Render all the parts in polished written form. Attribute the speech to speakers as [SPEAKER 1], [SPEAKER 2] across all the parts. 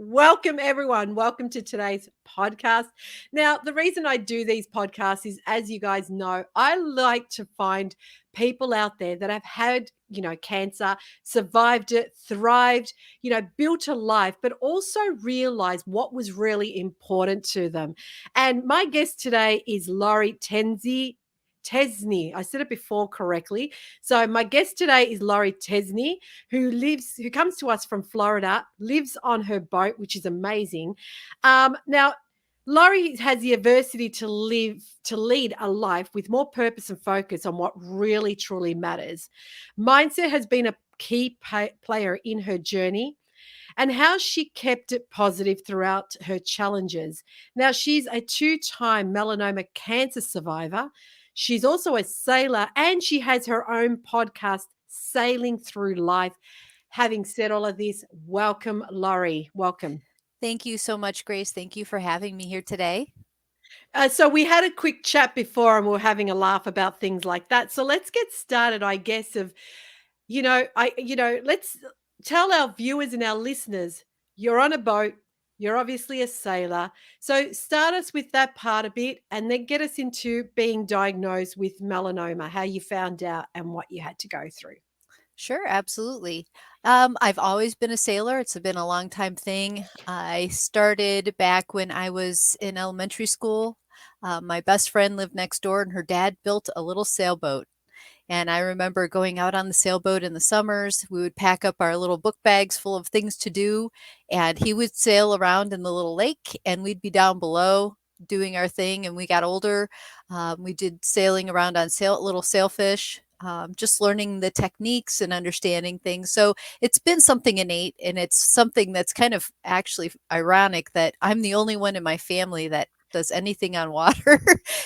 [SPEAKER 1] Welcome, everyone. Welcome to today's podcast. Now, the reason I do these podcasts is, as you guys know, I like to find people out there that have had, cancer, survived it, thrived, built a life, but also realized what was really important to them. And my guest today is Lorie Tesny. I said it before correctly. So my guest today is Lorie Tesny, who comes to us from Florida, lives on her boat, which is amazing. Now, Lorie has the adversity to lead a life with more purpose and focus on what really truly matters. Mindset has been a key player in her journey and how she kept it positive throughout her challenges. Now, she's a two-time melanoma cancer survivor. She's also a sailor and she has her own podcast, Sailing Through Life. Having said all of this, welcome, Lorie. Welcome.
[SPEAKER 2] Thank you so much, Grace. Thank you for having me here today.
[SPEAKER 1] So we had a quick chat before and we were having a laugh about things like that. So let's get started, I guess, let's tell our viewers and our listeners, you're on a boat, you're obviously a sailor. So start us with that part a bit and then get us into being diagnosed with melanoma, how you found out and what you had to go through.
[SPEAKER 2] Sure, absolutely. I've always been a sailor. It's been a long time thing. I started back when I was in elementary school. My best friend lived next door, and her dad built a little sailboat. And I remember going out on the sailboat in the summers. We would pack up our little book bags full of things to do, and he would sail around in the little lake, and we'd be down below doing our thing. And we got older. We did sailing around on little sailfish, just learning the techniques and understanding things. So it's been something innate, and it's something that's kind of actually ironic that I'm the only one in my family that does anything on water.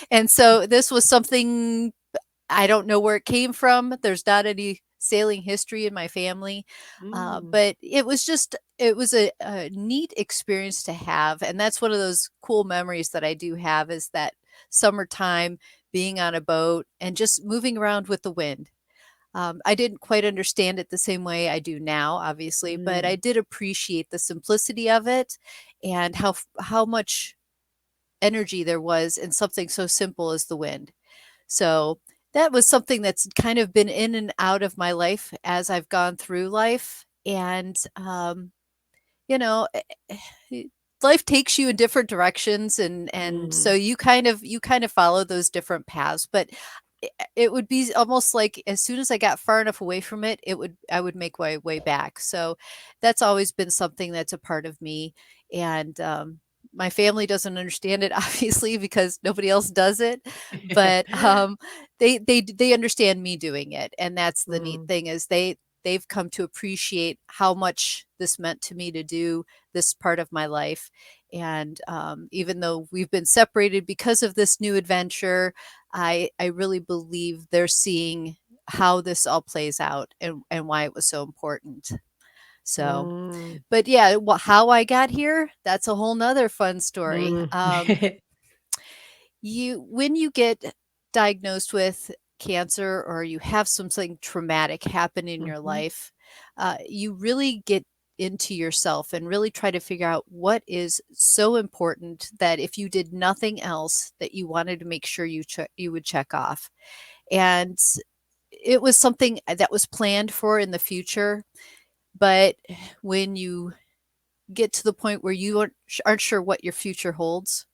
[SPEAKER 2] And so this was something I don't know where it came from. There's not any sailing history in my family,
[SPEAKER 1] Mm.
[SPEAKER 2] but it was a neat experience to have, and that's one of those cool memories that I do have is that summertime being on a boat and just moving around with the wind. I didn't quite understand it the same way I do now, obviously, but I
[SPEAKER 1] Mm.
[SPEAKER 2] did appreciate the simplicity of it and how much energy there was in something so simple as the wind. So that was something that's kind of been in and out of my life as I've gone through life. And, you know, life takes you in different directions. And so
[SPEAKER 1] Mm.
[SPEAKER 2] you kind of follow those different paths, but it would be almost like as soon as I got far enough away from it, I would make my way back. So that's always been something that's a part of me. And, my family doesn't understand it obviously because nobody else does it, but they understand me doing it, and that's the neat
[SPEAKER 1] Mm.
[SPEAKER 2] thing is they've come to appreciate how much this meant to me to do this part of my life. And even though we've been separated because of this new adventure, I really believe they're seeing how this all plays out and why it was so important. So,
[SPEAKER 1] Mm.
[SPEAKER 2] but yeah, how I got here, that's a whole nother fun story.
[SPEAKER 1] Mm.
[SPEAKER 2] When you get diagnosed with cancer or you have something traumatic happen in your
[SPEAKER 1] Mhm.
[SPEAKER 2] life, you really get into yourself and really try to figure out what is so important that if you did nothing else that you wanted to make sure you would check off. And it was something that was planned for in the future, but when you get to the point where you aren't sure what your future holds,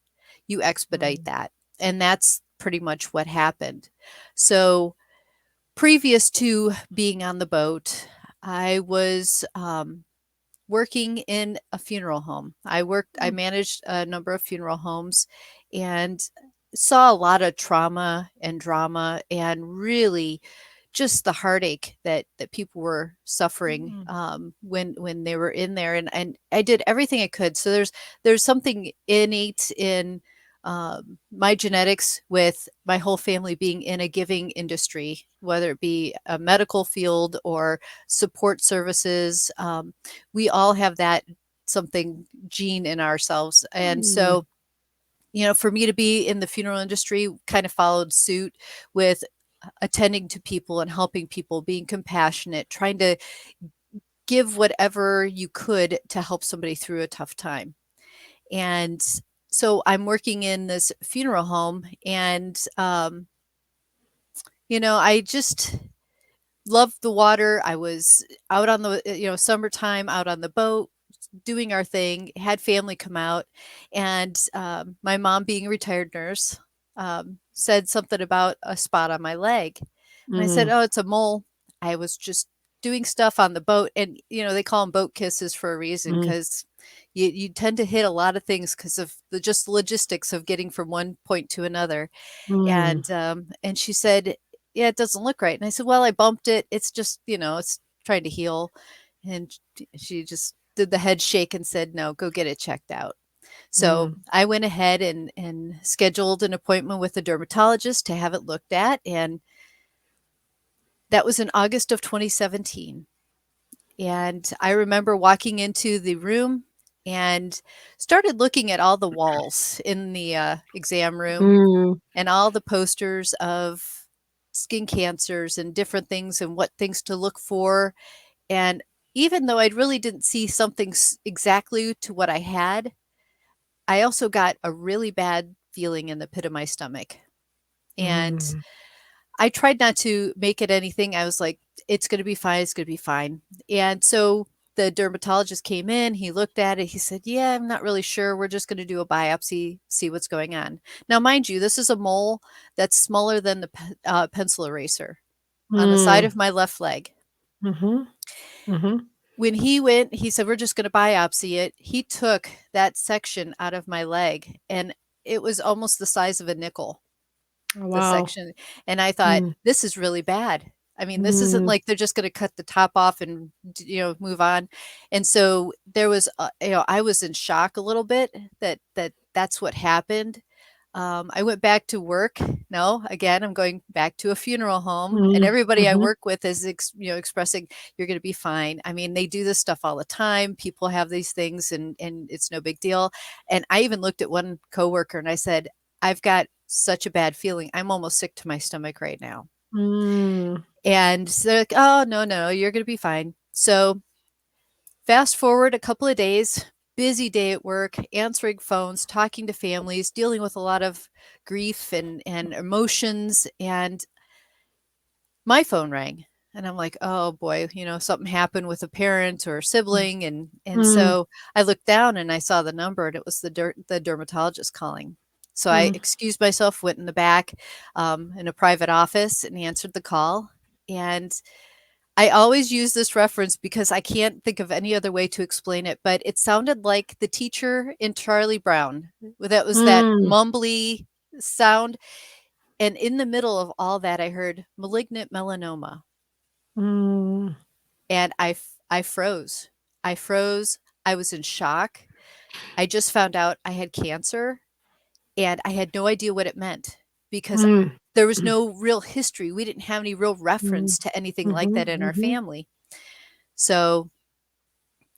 [SPEAKER 2] you expedite
[SPEAKER 1] Mm.
[SPEAKER 2] that. And that's pretty much what happened. So, previous to being on the boat, I was working in a funeral home. I
[SPEAKER 1] Mm.
[SPEAKER 2] managed a number of funeral homes and saw a lot of trauma and drama and really just the heartache that people were suffering
[SPEAKER 1] Mm.
[SPEAKER 2] when they were in there, and I did everything I could. So there's something innate in my genetics with my whole family being in a giving industry, whether it be a medical field or support services. We all have that something gene in ourselves, and
[SPEAKER 1] Mm.
[SPEAKER 2] so for me to be in the funeral industry kind of followed suit with attending to people and helping people, being compassionate, trying to give whatever you could to help somebody through a tough time. And so I'm working in this funeral home, and I just loved the water. I was out on the summertime, out on the boat, doing our thing, had family come out, and my mom, being a retired nurse, said something about a spot on my leg. And I said,
[SPEAKER 1] Mm,
[SPEAKER 2] "Oh, it's a mole." I was just doing stuff on the boat, and they call them boat kisses for a reason,
[SPEAKER 1] mm,
[SPEAKER 2] because you tend to hit a lot of things because of the just logistics of getting from one point to another.
[SPEAKER 1] mm,
[SPEAKER 2] And she said, "Yeah, it doesn't look right." And I said, "Well, I bumped it. It's just, it's trying to heal." And she just did the head shake and said, "No, go get it checked out." So
[SPEAKER 1] mm,
[SPEAKER 2] I went ahead and scheduled an appointment with a dermatologist to have it looked at. And that was in August of 2017. And I remember walking into the room and started looking at all the walls in the exam room,
[SPEAKER 1] mm,
[SPEAKER 2] and all the posters of skin cancers and different things and what things to look for. And even though I really didn't see something exactly to what I had, I also got a really bad feeling in the pit of my stomach. And
[SPEAKER 1] mm,
[SPEAKER 2] I tried not to make it anything. I was like, it's going to be fine. It's going to be fine. And so the dermatologist came in, he looked at it. He said, "Yeah, I'm not really sure. We're just going to do a biopsy, see what's going on." Now, mind you, this is a mole that's smaller than the pencil eraser on the side
[SPEAKER 1] mm,
[SPEAKER 2] of my left leg.
[SPEAKER 1] mhm, mhm.
[SPEAKER 2] When he went, he said, "We're just going to biopsy it." He took that section out of my leg, and it was almost the size of a nickel,
[SPEAKER 1] Oh,
[SPEAKER 2] the
[SPEAKER 1] wow.
[SPEAKER 2] section. And I thought,
[SPEAKER 1] Mm,
[SPEAKER 2] this is really bad. I mean, this isn't
[SPEAKER 1] mm,
[SPEAKER 2] like they're just going to cut the top off and move on. And so there was, I was in shock a little bit that's what happened. I went back to work. No, again, I'm going back to a funeral home, and
[SPEAKER 1] mm,
[SPEAKER 2] everybody I
[SPEAKER 1] mhm,
[SPEAKER 2] work with is, expressing, "You're going to be fine." I mean, they do this stuff all the time. People have these things, and it's no big deal. And I even looked at one coworker and I said, "I've got such a bad feeling. I'm almost sick to my stomach right now."
[SPEAKER 1] mm,
[SPEAKER 2] And they're like, "Oh, no, no, you're going to be fine." So fast forward a couple of days, busy day at work, answering phones, talking to families, dealing with a lot of grief and emotions. And my phone rang. And I'm like, "Oh boy, something happened with a parent or a sibling." And
[SPEAKER 1] mm,
[SPEAKER 2] so I looked down and I saw the number, and it was the dermatologist calling. So I
[SPEAKER 1] mm,
[SPEAKER 2] excused myself, went in the back, in a private office, and answered the call. And I always use this reference because I can't think of any other way to explain it, but it sounded like the teacher in Charlie Brown. That was that
[SPEAKER 1] mm,
[SPEAKER 2] mumbly sound. And in the middle of all that, I heard malignant melanoma.
[SPEAKER 1] mm,
[SPEAKER 2] And I froze. I froze. I was in shock. I just found out I had cancer, and I had no idea what it meant, because
[SPEAKER 1] mm,
[SPEAKER 2] there was no real history. We didn't have any real
[SPEAKER 1] mm,
[SPEAKER 2] reference to anything like
[SPEAKER 1] mhm,
[SPEAKER 2] that in our
[SPEAKER 1] mhm,
[SPEAKER 2] family. So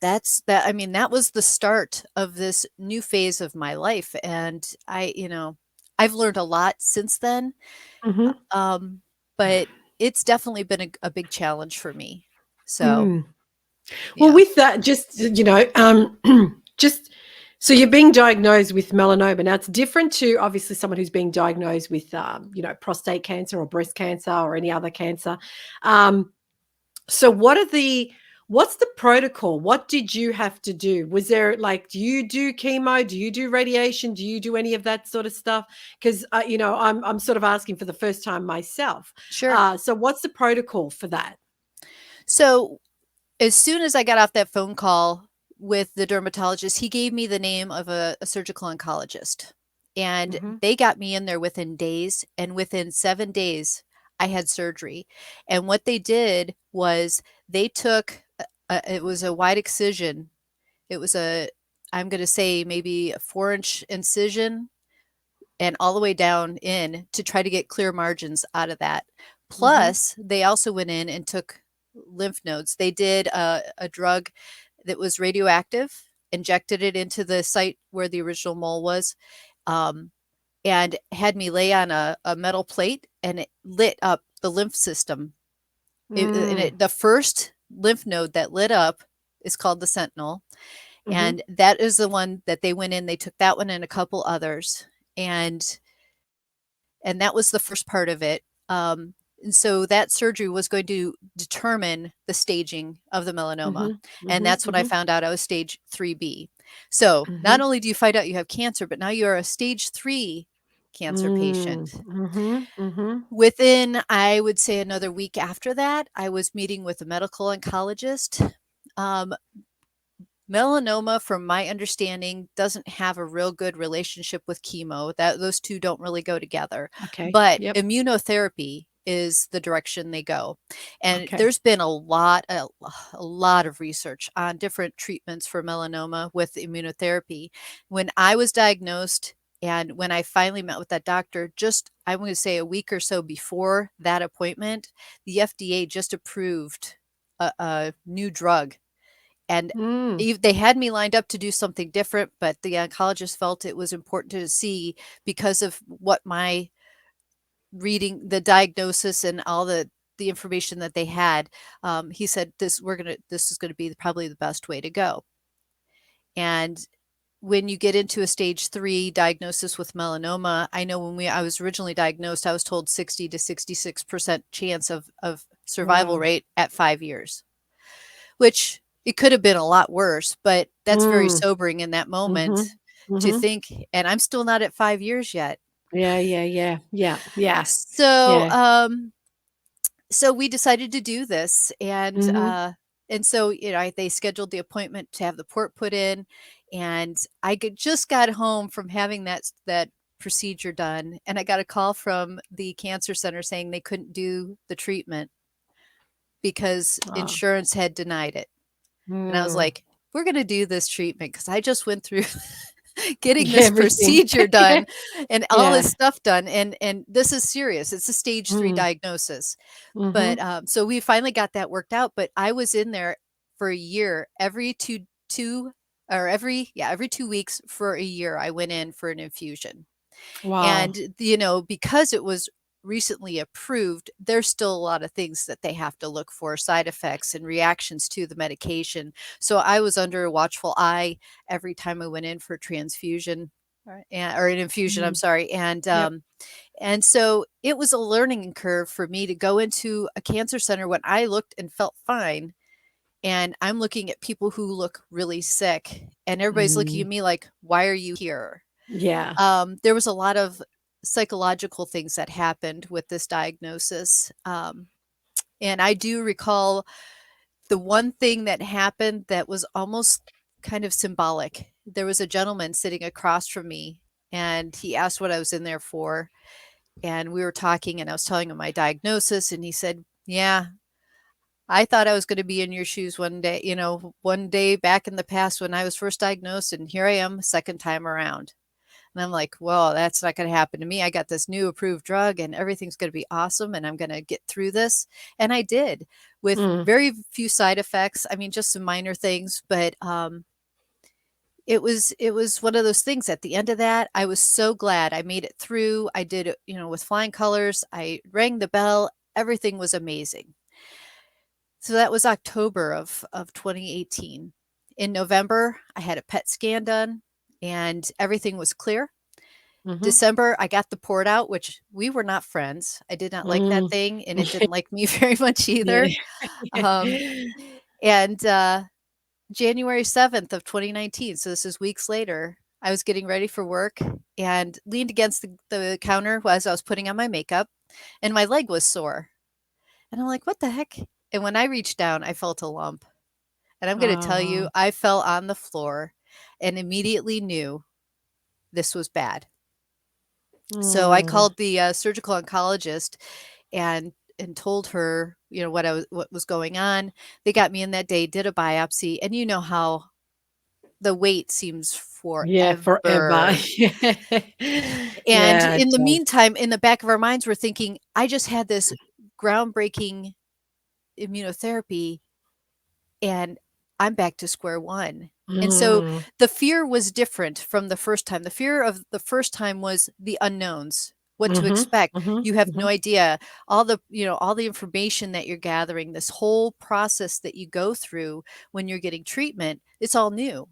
[SPEAKER 2] that's that. I mean, that was the start of this new phase of my life. And I've learned a lot since then.
[SPEAKER 1] mhm,
[SPEAKER 2] Um, but it's definitely been a big challenge for me. So,
[SPEAKER 1] mm. Well,
[SPEAKER 2] yeah,
[SPEAKER 1] with that, just, just so you're being diagnosed with melanoma. Now, it's different to obviously someone who's being diagnosed with, prostate cancer or breast cancer or any other cancer. Um, so, what's the protocol? What did you have to do? Was there, like, do you do chemo? Do you do radiation? Do you do any of that sort of stuff? Because I'm sort of asking for the first time myself.
[SPEAKER 2] sure.
[SPEAKER 1] So, what's the protocol for that?
[SPEAKER 2] So as soon as I got off that phone call with the dermatologist, he gave me the name of a surgical oncologist. And
[SPEAKER 1] Hmm.
[SPEAKER 2] they got me in there within days. And within 7 days, I had surgery. And what they did was they took, it was a wide excision. It was I'm going to say maybe a 4-inch incision, and all the way down in to try to get clear margins out of that.
[SPEAKER 1] Hmm.
[SPEAKER 2] Plus, they also went in and took lymph nodes. They did a drug that was radioactive, injected it into the site where the original mole was, um, and had me lay on a metal plate, and it lit up the lymph system.
[SPEAKER 1] Mm,
[SPEAKER 2] The first lymph node that lit up is called the sentinel.
[SPEAKER 1] Mhm.
[SPEAKER 2] And that is the one that they went in. They took that one and a couple others. And that was the first part of it. And so that surgery was going to determine the staging of the melanoma.
[SPEAKER 1] Mhm.
[SPEAKER 2] And
[SPEAKER 1] Mhm.
[SPEAKER 2] that's when I
[SPEAKER 1] Mhm.
[SPEAKER 2] found out I was stage 3B. So not
[SPEAKER 1] Mhm.
[SPEAKER 2] only do you find out you have cancer, but now you are a stage 3 cancer
[SPEAKER 1] Mm.
[SPEAKER 2] patient.
[SPEAKER 1] Mhm. Mhm.
[SPEAKER 2] Within, I would say, another week after that, I was meeting with a medical oncologist. Um, Melanoma, from my understanding, doesn't have a real good relationship with chemo. That those two don't really go together.
[SPEAKER 1] Okay.
[SPEAKER 2] But
[SPEAKER 1] Yep.
[SPEAKER 2] immunotherapy is the direction they go. And
[SPEAKER 1] Okay.
[SPEAKER 2] there's been a lot of research on different treatments for melanoma with immunotherapy. When I was diagnosed and when I finally met with that doctor, just I'm going to say a week or so before that appointment, the FDA just approved a new drug, and
[SPEAKER 1] Mm.
[SPEAKER 2] they had me lined up to do something different, but the oncologist felt it was important to see because of what my reading, the diagnosis, and all the information that they had. He said this is gonna be probably the best way to go. And when you get into a stage 3 diagnosis with melanoma, I know when we I was originally diagnosed, I was told 60 to 66% chance of survival
[SPEAKER 1] Wow.
[SPEAKER 2] rate at 5 years, which it could have been a lot worse, but that's very
[SPEAKER 1] Mm.
[SPEAKER 2] sobering in that moment
[SPEAKER 1] Mhm.
[SPEAKER 2] to
[SPEAKER 1] Mhm.
[SPEAKER 2] think, and I'm still not at 5 years yet.
[SPEAKER 1] Yeah, yeah, yeah. Yeah. Yeah.
[SPEAKER 2] So,
[SPEAKER 1] Yeah.
[SPEAKER 2] so we decided to do this,
[SPEAKER 1] Mhm.
[SPEAKER 2] and so, they scheduled the appointment to have the port put in, and just got home from having that procedure done, and I got a call from the cancer center saying they couldn't do the treatment because
[SPEAKER 1] Oh.
[SPEAKER 2] insurance had denied it. And I was
[SPEAKER 1] Mm.
[SPEAKER 2] like, "We're gonna do this treatment because I just went through getting this
[SPEAKER 1] Everything.
[SPEAKER 2] procedure done and all
[SPEAKER 1] Yeah.
[SPEAKER 2] this stuff done, and this is serious. It's a stage 3
[SPEAKER 1] Mm.
[SPEAKER 2] diagnosis." But,
[SPEAKER 1] Mhm.
[SPEAKER 2] so we finally got that worked out, but I was in there for a year. Every 2 or every 2 weeks for a year, I went in for an infusion.
[SPEAKER 1] Wow.
[SPEAKER 2] And, because it was recently approved, there's still a lot of things that they have to look for, side effects and reactions to the medication. So I was under a watchful eye every time I went in for a transfusion or an infusion, I'm
[SPEAKER 1] Mm.
[SPEAKER 2] sorry.
[SPEAKER 1] Yep.
[SPEAKER 2] And so it was a learning curve for me to go into a cancer center when I looked and felt fine. And I'm looking at people who look really sick, and everybody's looking at
[SPEAKER 1] Mm.
[SPEAKER 2] me like, why are you here?
[SPEAKER 1] Yeah.
[SPEAKER 2] There was a lot of psychological things that happened with this diagnosis. And I do recall the one thing that happened that was almost kind of symbolic. There was a gentleman sitting across from me, and he asked what I was in there for. And we were talking, and I was telling him my diagnosis, and he said, "Yeah, I thought I was going to be in your shoes one day back in the past when I was first diagnosed, and here I am, second time around." And I'm like, well, that's not going to happen to me. I got this new approved drug and everything's going to be awesome and I'm going to get through this. And I did, with
[SPEAKER 1] Mm.
[SPEAKER 2] very few side effects. I mean, just some minor things, but it was one of those things. At the end of that, I was so glad I made it through. I did it, with flying colors. I rang the bell. Everything was amazing. So that was October of 2018. In November, I had a PET scan done and everything was clear.
[SPEAKER 1] Mhm.
[SPEAKER 2] December, I got the port out, which we were not friends. I did not like that
[SPEAKER 1] Mm.
[SPEAKER 2] thing, and it didn't like me very much either.
[SPEAKER 1] Yeah.
[SPEAKER 2] Um, and January 7th of 2019, so this is weeks later, I was getting ready for work and leaned against the counter as I was putting on my makeup, and my leg was sore. And I'm like, what the heck? And when I reached down, I felt a lump. And I'm going to tell you,
[SPEAKER 1] Oh.
[SPEAKER 2] I fell on the floor and immediately knew this was bad. So I
[SPEAKER 1] Mm.
[SPEAKER 2] called the surgical oncologist and told her, what was going on. They got me in that day, did a biopsy, and you know how the wait seems
[SPEAKER 1] Yeah, forever.
[SPEAKER 2] forever. And
[SPEAKER 1] Yeah, it
[SPEAKER 2] in the
[SPEAKER 1] does.
[SPEAKER 2] meantime, in the back of our minds, we're thinking, I just had this groundbreaking immunotherapy and I'm back to square one. And so
[SPEAKER 1] Mm.
[SPEAKER 2] the fear was different from the first time. The fear of the first time was the unknowns. what to
[SPEAKER 1] Mhm,
[SPEAKER 2] expect.
[SPEAKER 1] mhm,
[SPEAKER 2] You have no
[SPEAKER 1] mhm.
[SPEAKER 2] idea all the, all the information that you're gathering, this whole process that you go through when you're getting treatment, it's all new.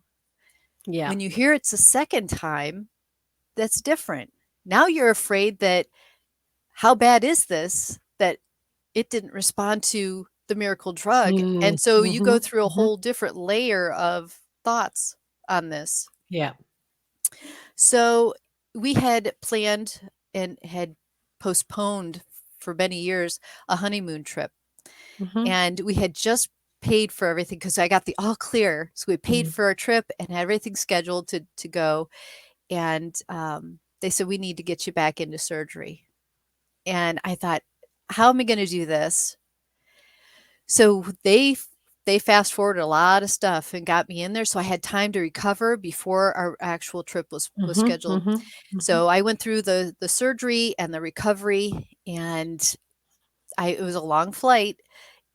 [SPEAKER 1] Yeah.
[SPEAKER 2] When you hear it's a second time, that's different. Now you're afraid that how bad is this that it didn't respond to the miracle drug?
[SPEAKER 1] Mm,
[SPEAKER 2] And so you go
[SPEAKER 1] mhm,
[SPEAKER 2] through a
[SPEAKER 1] mhm.
[SPEAKER 2] whole different layer of thoughts on this.
[SPEAKER 1] Yeah.
[SPEAKER 2] So we had planned and had postponed for many years a honeymoon trip.
[SPEAKER 1] Mhm,
[SPEAKER 2] And we had just paid for everything because I got the all clear. So we paid
[SPEAKER 1] mm,
[SPEAKER 2] for our trip and had everything scheduled to go. And they said, we need to get you back into surgery. And I thought, how am I going to do this? So they fast forwarded a lot of stuff and got me in there, so I had time to recover before our actual trip was
[SPEAKER 1] mhm,
[SPEAKER 2] scheduled.
[SPEAKER 1] mhm, mhm.
[SPEAKER 2] So I went through the surgery and the recovery, and it was a long flight,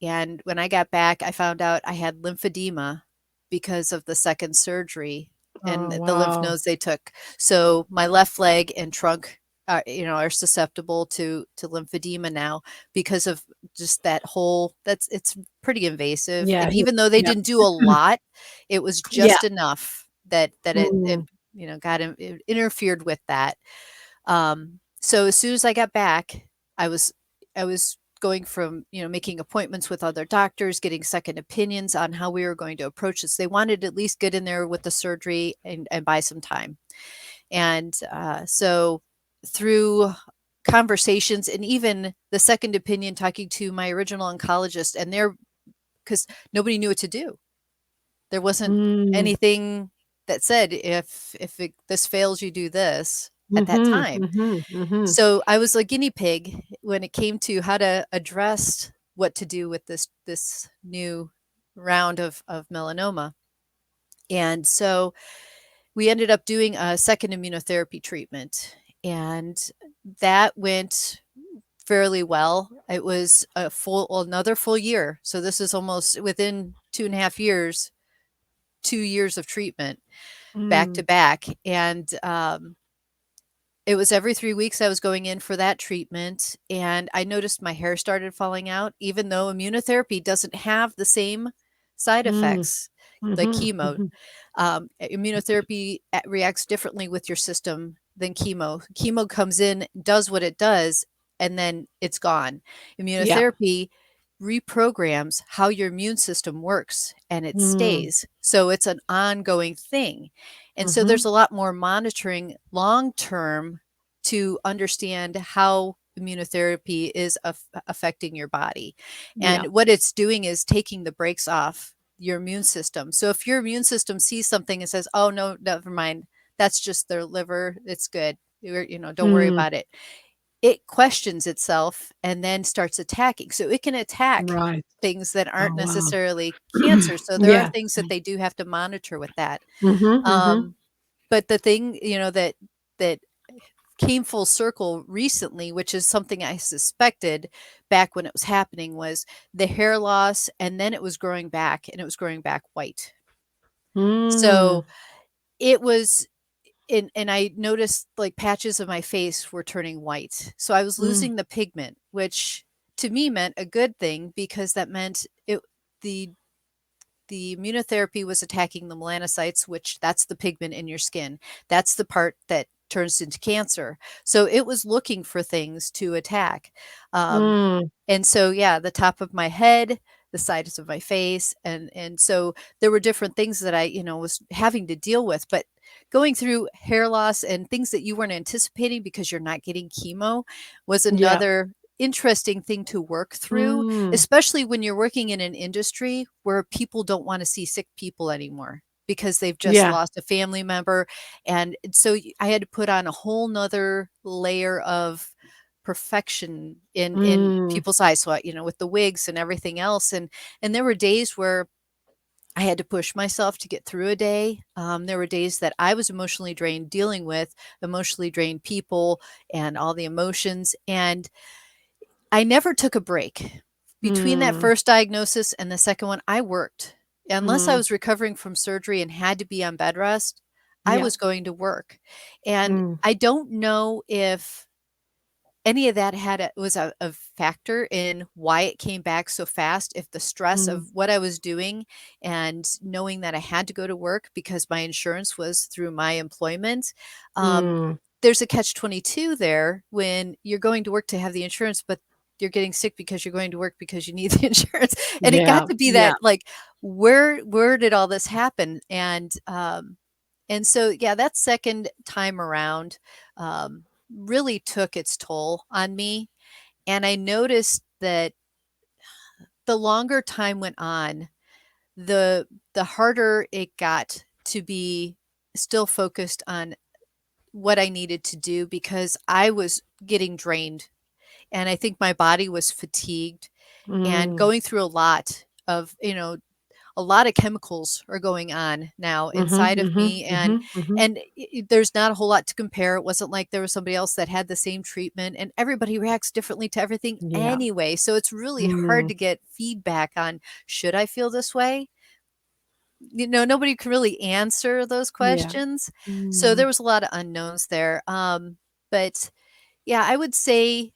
[SPEAKER 2] and when I got back, I found out I had lymphedema because of the second surgery and
[SPEAKER 1] Oh,
[SPEAKER 2] the lymph
[SPEAKER 1] wow.
[SPEAKER 2] nodes they took. So my left leg and trunk are susceptible to lymphedema now because of just that whole it's pretty invasive.
[SPEAKER 1] Yeah,
[SPEAKER 2] And
[SPEAKER 1] yeah,
[SPEAKER 2] even though they
[SPEAKER 1] yeah.
[SPEAKER 2] didn't do a lot, it was
[SPEAKER 1] Yeah.
[SPEAKER 2] just enough that it
[SPEAKER 1] Mm,
[SPEAKER 2] got it interfered with that. So as soon as I got back, I was going from, making appointments with other doctors, getting second opinions on how we were going to approach this. They wanted to at least get in there with the surgery and buy some time. And so through conversations and even the second opinion, talking to my original oncologist, and they're because nobody knew what to do. There wasn't
[SPEAKER 1] mm.
[SPEAKER 2] anything that said if this fails, you do this at that
[SPEAKER 1] Mhm,
[SPEAKER 2] time.
[SPEAKER 1] mhm, mhm.
[SPEAKER 2] So I was a guinea pig when it came to how to address what to do with this new round of melanoma. And so we ended up doing a second immunotherapy treatment, and that went fairly well. It was another full year. So this is almost within 2.5 years, 2 years of treatment back to
[SPEAKER 1] Mm,
[SPEAKER 2] back. And it was every 3 weeks I was going in for that treatment, and I noticed my hair started falling out, even though immunotherapy doesn't have the same side
[SPEAKER 1] mm,
[SPEAKER 2] effects like
[SPEAKER 1] mhm,
[SPEAKER 2] chemo.
[SPEAKER 1] mhm.
[SPEAKER 2] Immunotherapy reacts differently with your system than chemo. Chemo comes in, does what it does, and then it's gone.
[SPEAKER 1] Yeah.
[SPEAKER 2] Immunotherapy reprograms how your immune system works, and it
[SPEAKER 1] Mm,
[SPEAKER 2] stays. So it's an ongoing thing. And so there's
[SPEAKER 1] mhm.
[SPEAKER 2] a lot more monitoring long term to understand how immunotherapy is affecting your body.
[SPEAKER 1] Yeah.
[SPEAKER 2] And what it's doing is taking the brakes off your immune system. So if your immune system sees something and says, "Oh no, never mind. That's just their liver. It's good. Don't worry
[SPEAKER 1] Mm,
[SPEAKER 2] about it." It questions itself and then starts attacking. So it can attack
[SPEAKER 1] right.
[SPEAKER 2] things that
[SPEAKER 1] Oh,
[SPEAKER 2] aren't
[SPEAKER 1] wow.
[SPEAKER 2] necessarily cancer. So there are
[SPEAKER 1] Yeah.
[SPEAKER 2] things that they do have to monitor with that.
[SPEAKER 1] Mhm, mhm.
[SPEAKER 2] Um, but the thing, that came full circle recently, which is something I suspected back when it was happening, was the hair loss, and then it was growing back, and it was growing back white.
[SPEAKER 1] Mm,
[SPEAKER 2] So it was and I noticed like patches of my face were turning white. So I was
[SPEAKER 1] mm,
[SPEAKER 2] losing the pigment, which to me meant a good thing because that meant the the immunotherapy was attacking the melanocytes, which that's the pigment in your skin. That's the part that turns into cancer. So it was looking for things to attack. Um,
[SPEAKER 1] mm.
[SPEAKER 2] and so, yeah, the top of my head, the sides of my face, and so there were different things that I, was having to deal with. But going through hair loss and things that you weren't anticipating because you're not getting chemo was
[SPEAKER 1] Yeah.
[SPEAKER 2] another interesting thing to work through,
[SPEAKER 1] Mm,
[SPEAKER 2] especially when you're working in an industry where people don't want to see sick people anymore because they've just
[SPEAKER 1] yeah.
[SPEAKER 2] lost a family member. And so I had to put on a whole nother layer of perfection in
[SPEAKER 1] Mm,
[SPEAKER 2] people's eyes. So with the wigs and everything else, and there were days where I had to push myself to get through a day. There were days that I was emotionally drained dealing with emotionally drained people and all the emotions, and I never took a break. Between that
[SPEAKER 1] mm,
[SPEAKER 2] first diagnosis and the second one, I worked. Unless I
[SPEAKER 1] mm.
[SPEAKER 2] was recovering from surgery and had to be on bed rest, I
[SPEAKER 1] Yeah.
[SPEAKER 2] was going to work. And
[SPEAKER 1] Mm,
[SPEAKER 2] I don't know if any of that was a factor in why it came back so fast. If the stress of
[SPEAKER 1] Mm,
[SPEAKER 2] what I was doing and knowing that I had to go to work because my insurance was through my employment, um,
[SPEAKER 1] mm.
[SPEAKER 2] there's a catch-22 there when you're going to work to have the insurance, but you're getting sick because you're going to work because you need the insurance. And it got
[SPEAKER 1] Yeah,
[SPEAKER 2] to be
[SPEAKER 1] yeah.
[SPEAKER 2] that, like, where did all this happen? And so, yeah, that second time around, really took its toll on me, and I noticed that the longer time went on, the harder it got to be still focused on what I needed to do because I was getting drained, and I think my body was fatigued and
[SPEAKER 1] Mm.
[SPEAKER 2] going through a lot of, a lot of chemicals are going on now
[SPEAKER 1] Mhm,
[SPEAKER 2] inside of
[SPEAKER 1] mhm,
[SPEAKER 2] me, and
[SPEAKER 1] mhm, mhm.
[SPEAKER 2] and there's not a whole lot to compare. It wasn't like there was somebody else that had the same treatment, and everybody reacts differently to everything
[SPEAKER 1] Yeah.
[SPEAKER 2] anyway, so it's really hard
[SPEAKER 1] Mm.
[SPEAKER 2] to get feedback on, should I feel this way? Nobody can really answer those
[SPEAKER 1] Yeah.
[SPEAKER 2] questions, so there
[SPEAKER 1] Mm.
[SPEAKER 2] was a lot of unknowns there. But yeah, I would say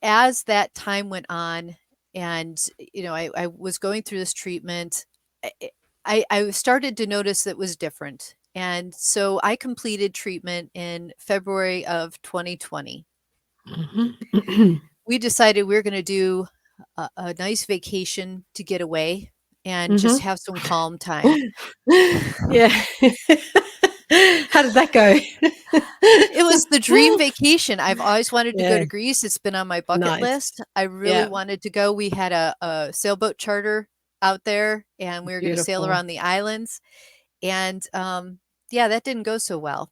[SPEAKER 2] as that time went on and, I was going through this treatment, I started to notice that was different. And so I completed treatment in February of 2020.
[SPEAKER 1] Mhm.
[SPEAKER 2] We decided we were going to do a nice vacation to get away and just
[SPEAKER 1] Mhm.
[SPEAKER 2] have some calm time.
[SPEAKER 1] Yeah. How did that go?
[SPEAKER 2] It was the dream vacation. I've always wanted to go
[SPEAKER 1] Yeah,
[SPEAKER 2] to Greece. It's been on my bucket
[SPEAKER 1] nice.
[SPEAKER 2] list. I really
[SPEAKER 1] Yeah,
[SPEAKER 2] wanted to go. We had a sailboat charter out there, and we were gonna sail
[SPEAKER 1] beautiful.
[SPEAKER 2] around the islands, and, yeah, that didn't go so well.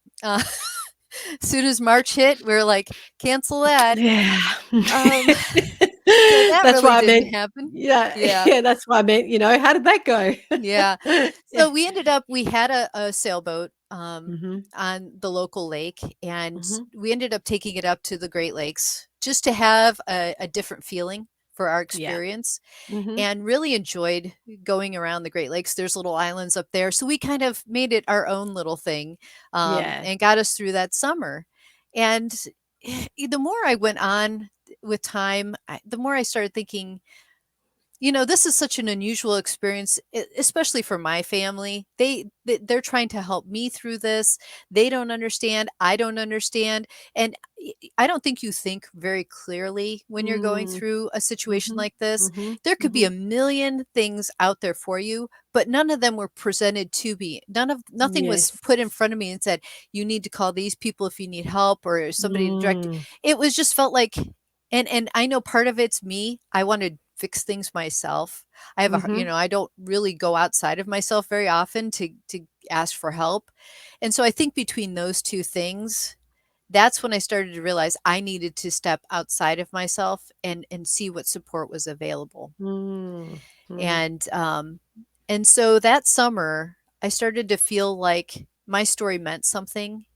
[SPEAKER 2] Soon as March hit, we were like, "Cancel that."
[SPEAKER 1] Yeah.
[SPEAKER 2] Um, so that
[SPEAKER 1] That's
[SPEAKER 2] really
[SPEAKER 1] why I
[SPEAKER 2] didn't
[SPEAKER 1] meant
[SPEAKER 2] happen.
[SPEAKER 1] yeah,
[SPEAKER 2] Yeah.
[SPEAKER 1] yeah, that's why I meant, how did that go?
[SPEAKER 2] Yeah.
[SPEAKER 1] Yeah.
[SPEAKER 2] So we had a sailboat,
[SPEAKER 1] Mhm,
[SPEAKER 2] on the local lake, and
[SPEAKER 1] mhm.
[SPEAKER 2] we ended up taking it up to the Great Lakes just to have a different feeling for our
[SPEAKER 1] Yeah.
[SPEAKER 2] experience,
[SPEAKER 1] Mhm.
[SPEAKER 2] and really enjoyed going around the Great Lakes. There's little islands up there, so we kind of made it our own little thing,
[SPEAKER 1] Yeah.
[SPEAKER 2] and got us through that summer. And the more I went on with time, the more I started thinking, this is such an unusual experience, especially for my family. They're trying to help me through this. They don't understand. I don't understand, and I don't think you think very clearly when you're going
[SPEAKER 1] Mm.
[SPEAKER 2] through a situation
[SPEAKER 1] Mhm,
[SPEAKER 2] like this.
[SPEAKER 1] mhm,
[SPEAKER 2] There could be a
[SPEAKER 1] mhm.
[SPEAKER 2] million things out there for you, but none of them were presented to me. Nothing was
[SPEAKER 1] Yes.
[SPEAKER 2] put in front of me and said, "You need to call these people if you need help," or somebody to direct.
[SPEAKER 1] Mm.
[SPEAKER 2] It was just felt like, and I know part of it's me. I want to fix things myself.
[SPEAKER 1] Mhm.
[SPEAKER 2] I don't really go outside of myself very often to ask for help. And so I think between those two things, that's when I started to realize I needed to step outside of myself and see what support was available.
[SPEAKER 1] Mm. Mm.
[SPEAKER 2] And and so that summer, I started to feel like my story meant something,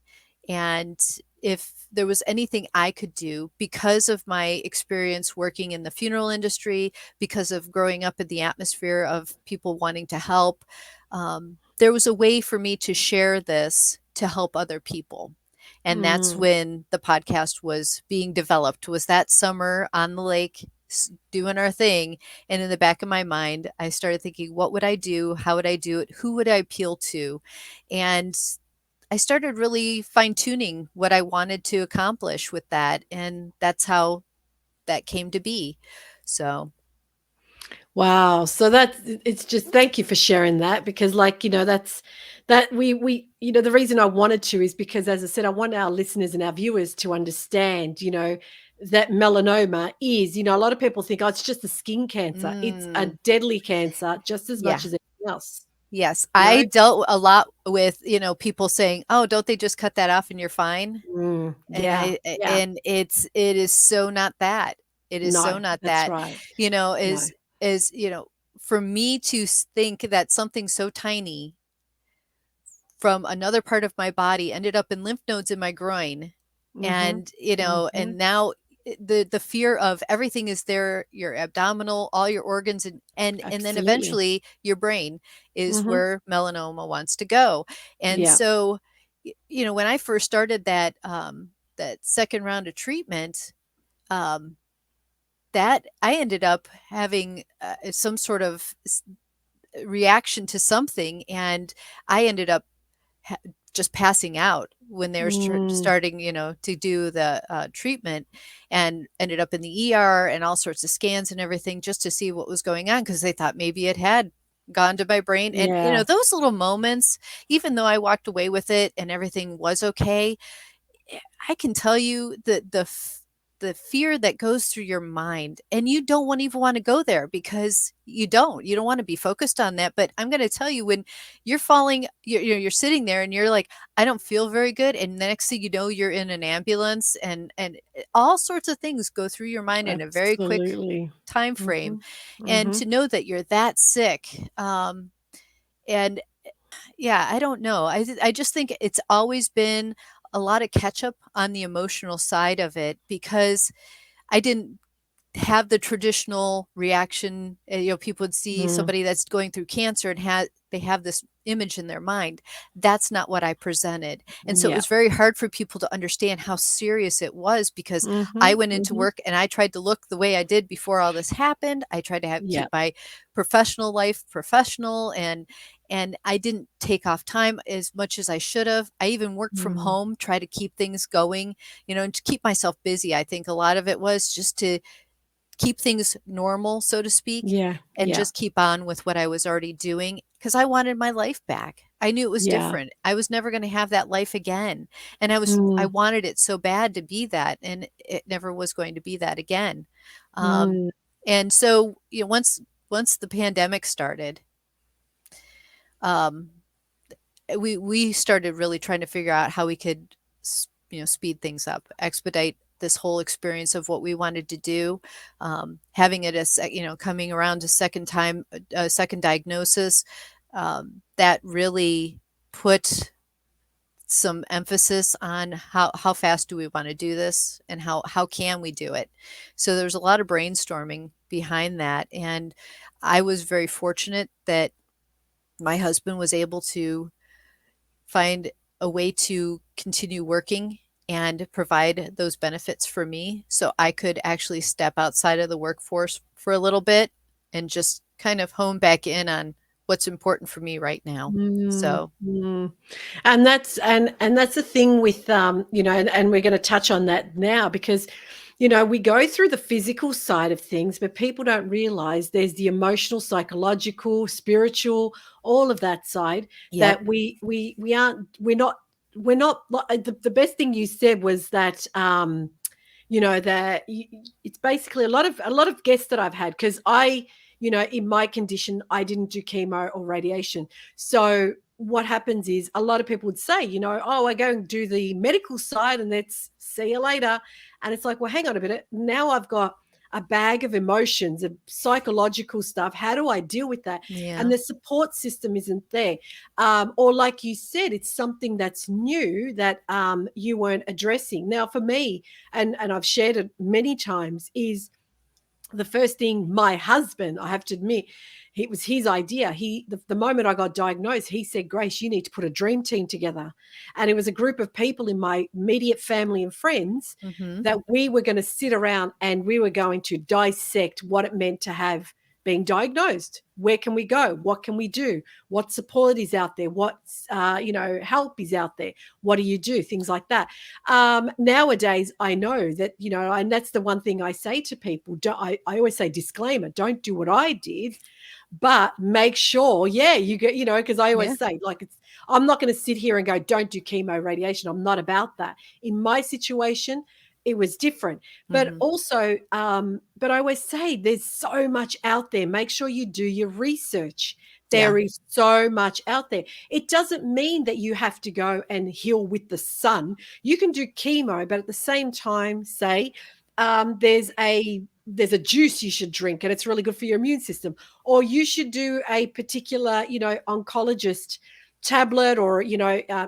[SPEAKER 2] and if there was anything I could do because of my experience working in the funeral industry, because of growing up in the atmosphere of people wanting to help, there was a way for me to share this to help other people. And that's
[SPEAKER 1] Mm.
[SPEAKER 2] when the podcast was being developed, was that summer on the lake, doing our thing. And in the back of my mind, I started thinking, what would I do? How would I do it? Who would I appeal to? And I started really fine tuning what I wanted to accomplish with that, and that's how that came to be. So,
[SPEAKER 1] Wow. So that's it's just thank you for sharing that because like, that's that the reason I wanted to is because as I said, I want our listeners and our viewers to understand, that melanoma is, a lot of people think, oh, it's just a skin cancer. It's a
[SPEAKER 2] mm,
[SPEAKER 1] deadly cancer just as
[SPEAKER 2] yeah,
[SPEAKER 1] much as anything else,
[SPEAKER 2] yes,
[SPEAKER 1] you
[SPEAKER 2] I
[SPEAKER 1] know?
[SPEAKER 2] dealt a lot with people saying, "Oh, don't they just cut that off and you're fine?"
[SPEAKER 1] Mm,
[SPEAKER 2] And
[SPEAKER 1] yeah. Yeah.
[SPEAKER 2] it is so not that. It is so
[SPEAKER 1] No,
[SPEAKER 2] not
[SPEAKER 1] that's
[SPEAKER 2] that.
[SPEAKER 1] right.
[SPEAKER 2] You know,
[SPEAKER 1] No.
[SPEAKER 2] is for me to think that something so tiny from another part of my body ended up in lymph nodes in my groin,
[SPEAKER 1] Mhm.
[SPEAKER 2] and
[SPEAKER 1] Mhm.
[SPEAKER 2] and now the fear of everything is there, your abdominal, all your organs, and then
[SPEAKER 1] Absolutely.
[SPEAKER 2] eventually your brain is
[SPEAKER 1] Mhm.
[SPEAKER 2] where melanoma wants to go. And
[SPEAKER 1] Yeah.
[SPEAKER 2] so when I first started that that second round of treatment, um, that I ended up having some sort of reaction to something, and I ended up ha- just passing out when they were
[SPEAKER 1] Mm,
[SPEAKER 2] starting, to do the treatment, and ended up in the ER and all sorts of scans and everything just to see what was going on because they thought maybe it had gone to my brain. And,
[SPEAKER 1] yeah,
[SPEAKER 2] those little moments, even though I walked away with it and everything was okay, I can tell you that the fear that goes through your mind, and you don't want even want to go there because you don't want to be focused on that. But I'm going to tell you, when you're falling, you're sitting there and you're like, I don't feel very good, and the next thing you know, you're in an ambulance, and all sorts of things go through your mind in a very quick
[SPEAKER 1] absolutely.
[SPEAKER 2] time frame.
[SPEAKER 1] Mhm,
[SPEAKER 2] And to
[SPEAKER 1] mhm,
[SPEAKER 2] know that you're that sick, and yeah, I don't know. I just think it's always been a lot of catch up on the emotional side of it because I didn't have the traditional reaction. People would see
[SPEAKER 1] mm,
[SPEAKER 2] somebody that's going through cancer and they have this image in their mind. That's not what I presented. And so it
[SPEAKER 1] yeah.
[SPEAKER 2] was very hard for people to understand how serious it was because I
[SPEAKER 1] Mhm,
[SPEAKER 2] went into
[SPEAKER 1] mhm,
[SPEAKER 2] work and I tried to look the way I did before all this happened. I tried to
[SPEAKER 1] yeah,
[SPEAKER 2] keep my professional life professional, and I didn't take off time as much as I should have. I even worked from
[SPEAKER 1] mm,
[SPEAKER 2] home, try to keep things going, and to keep myself busy. I think a lot of it was just to keep things normal, so to speak,
[SPEAKER 1] yeah,
[SPEAKER 2] and
[SPEAKER 1] yeah,
[SPEAKER 2] just keep on with what I was already doing because I wanted my life back. I knew it was
[SPEAKER 1] yeah,
[SPEAKER 2] different. I was never going to have that life again. And I
[SPEAKER 1] mm,
[SPEAKER 2] wanted it so bad to be that, and it never was going to be that again. Um,
[SPEAKER 1] mm,
[SPEAKER 2] and so, once the pandemic started, um, we started really trying to figure out how we could speed things up, expedite this whole experience of what we wanted to do. Having it as coming around a second time, a second diagnosis, that really put some emphasis on how fast do we want to do this, and how can we do it. So there's a lot of brainstorming behind that, and I was very fortunate that my husband was able to find a way to continue working and provide those benefits for me so I could actually step outside of the workforce for a little bit and just kind of hone back in on what's important for me right now.
[SPEAKER 1] mm,
[SPEAKER 2] So,
[SPEAKER 1] mm. And that's the thing with and we're going to touch on that now because we go through the physical side of things, but people don't realize there's the emotional, psychological, spiritual, all of that side
[SPEAKER 2] yep.
[SPEAKER 1] that we aren't we're not the best thing you said was that that it's basically a lot of guests that I've had because in my condition I didn't do chemo or radiation. So what happens is a lot of people would say, oh, I go and do the medical side and let's see you later. And it's like, well, hang on a minute. Now I've got a bag of emotions, of psychological stuff. How do I deal with that? And
[SPEAKER 2] Yeah.
[SPEAKER 1] the support system isn't there. Or like you said, it's something that's new that you weren't addressing. Now, for me, and I've shared it many times, is the first thing my husband, I have to admit, it was his idea. The moment I got diagnosed, he said, Grace, you need to put a dream team together. And it was a group of people in my immediate family and friends
[SPEAKER 2] Hmm.
[SPEAKER 1] that we were going to sit around and we were going to dissect what it meant to have being diagnosed. Where can we go? What can we do? What support is out there? What help is out there? What do you do? Things like that. Nowadays, I know that, and that's the one thing I say to people. I always say, disclaimer, don't do what I did, but make sure, yeah, you get, because I always
[SPEAKER 2] Yeah.
[SPEAKER 1] say, like, I'm not going to sit here and go, don't do chemo radiation. I'm not about that. In my situation, it was different. But
[SPEAKER 2] Hmm.
[SPEAKER 1] also, but I always say there's so much out there. Make sure you do your research.
[SPEAKER 2] Yeah.
[SPEAKER 1] There is so much out there. It doesn't mean that you have to go and heal with the sun. You can do chemo, but at the same time, say, there's a juice you should drink and it's really good for your immune system, or you should do a particular oncologist tablet or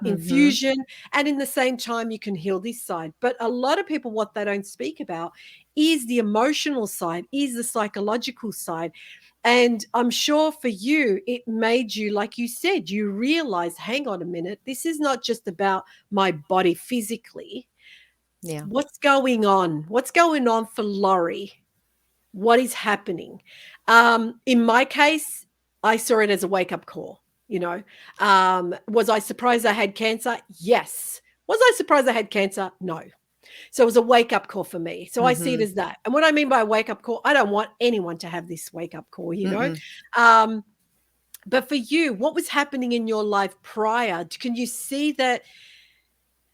[SPEAKER 2] Hmm.
[SPEAKER 1] infusion, and in the same time you can heal this side. But a lot of people, what they don't speak about is the emotional side, is the psychological side. And I'm sure for you, it made you, like you said, you realize, hang on a minute, this is not just about my body physically.
[SPEAKER 2] Yeah.
[SPEAKER 1] What's going on? What's going on for Lorie? What is happening? In my case, I saw it as a wake up call. You know, was I surprised I had cancer? Yes. Was I surprised I had cancer? No. So it was a wake up call for me. So I see it
[SPEAKER 2] Mhm.
[SPEAKER 1] as that. And what I mean by a wake up call, I don't want anyone to have this wake up call, you know.
[SPEAKER 2] Mm-mm.
[SPEAKER 1] Um, but for you, what was happening in your life prior? Can you see that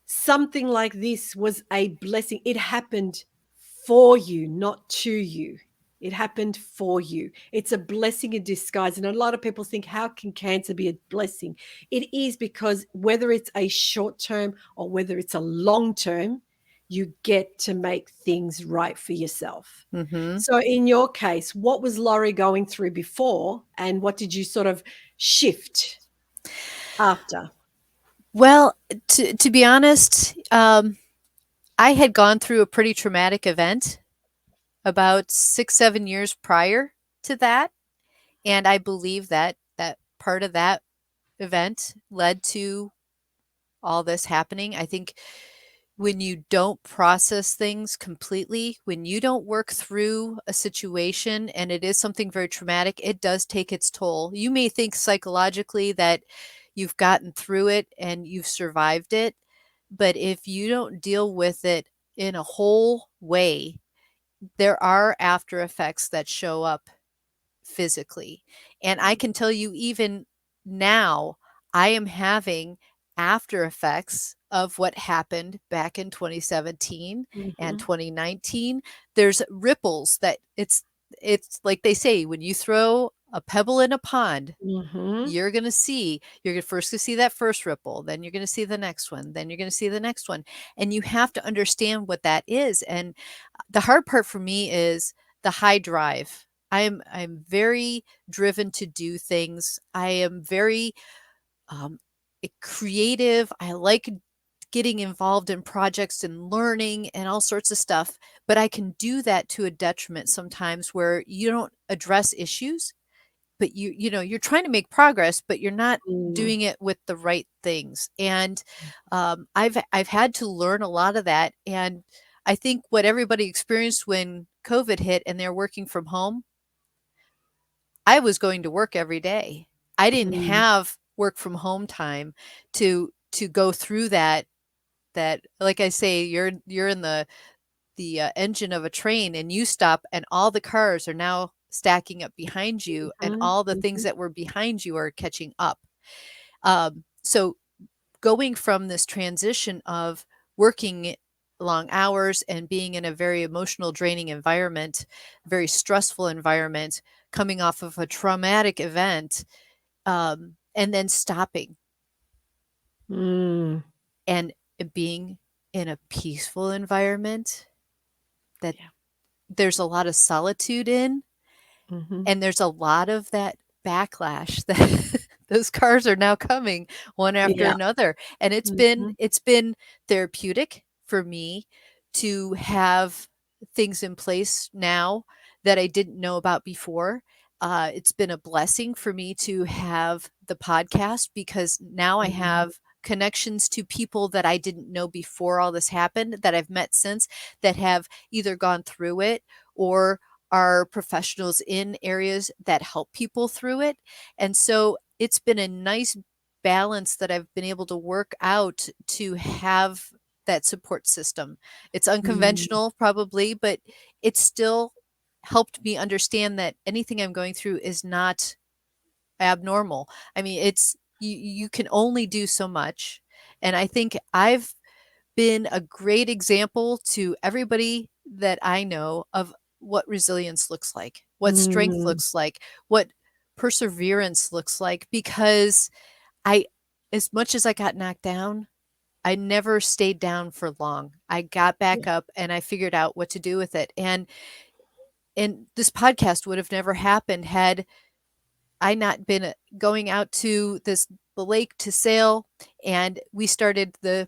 [SPEAKER 1] something like this was a blessing? It happened for you, not to you. It happened for you. It's a blessing in disguise. And a lot of people think, how can cancer be a blessing? It is because whether it's a short term or whether it's a long term, you get to make things right for yourself.
[SPEAKER 2] Mhm.
[SPEAKER 1] So, in your case, what was Lorie going through before, and what did you sort of shift after?
[SPEAKER 2] Well, to be honest, I had gone through a pretty traumatic event about 6, 7 years prior to that, and I believe that that part of that event led to all this happening. I think when you don't process things completely, when you don't work through a situation and it is something very traumatic, it does take its toll. You may think psychologically that you've gotten through it and you've survived it, but if you don't deal with it in a whole way, there are after effects that show up physically. And I can tell you, even now, I am having after effects of what happened back in 2017 and
[SPEAKER 1] Mhm,
[SPEAKER 2] 2019. There's ripples that it's like they say, when you throw a pebble in a pond,
[SPEAKER 1] mhm,
[SPEAKER 2] you're gonna first to see that first ripple, then you're gonna see the next one, then you're gonna see the next one. And you have to understand what that is. And the hard part for me is the high drive. I'm very driven to do things. I am very um, creative. I like getting involved in projects and learning and all sorts of stuff. But I can do that to a detriment sometimes where you don't address issues, but you're trying to make progress, but you're not
[SPEAKER 1] mm,
[SPEAKER 2] doing it with the right things. And I've had to learn a lot of that. And I think what everybody experienced when COVID hit and they're working from home, I was going to work every day. I didn't
[SPEAKER 1] mm,
[SPEAKER 2] have work from home time to go through that. Like I say, you're in the engine of a train and you stop and all the cars are now stacking up behind you and
[SPEAKER 1] mhm,
[SPEAKER 2] all the things
[SPEAKER 1] mhm,
[SPEAKER 2] that were behind you are catching up. So going from this transition of working long hours and being in a very emotional draining environment, very stressful environment, coming off of a traumatic event, and then stopping
[SPEAKER 1] mm.
[SPEAKER 2] and being in a peaceful environment that
[SPEAKER 1] Yeah.
[SPEAKER 2] there's a lot of solitude in.
[SPEAKER 1] Mhm.
[SPEAKER 2] And there's a lot of that backlash that those cars are now coming one after
[SPEAKER 1] Yeah.
[SPEAKER 2] another. And
[SPEAKER 1] Mhm,
[SPEAKER 2] it's been therapeutic for me to have things in place now that I didn't know about before. It's been a blessing for me to have the podcast because now I
[SPEAKER 1] mhm,
[SPEAKER 2] have connections to people that I didn't know before all this happened that I've met since that have either gone through it or are professionals in areas that help people through it. And so it's been a nice balance that I've been able to work out to have that support system. It's
[SPEAKER 1] mm,
[SPEAKER 2] unconventional, probably, but it's still helped me understand that anything I'm going through is not abnormal. I mean, it's you can only do so much. And I think I've been a great example to everybody that I know of what resilience looks like, what strength
[SPEAKER 1] mm.
[SPEAKER 2] looks like, what perseverance looks like, because I, as much as I got knocked down, I never stayed down for long. I got back
[SPEAKER 1] Yeah.
[SPEAKER 2] up and I figured out what to do with it. And this podcast would have never happened had I not been going out to the lake to sail, and we started the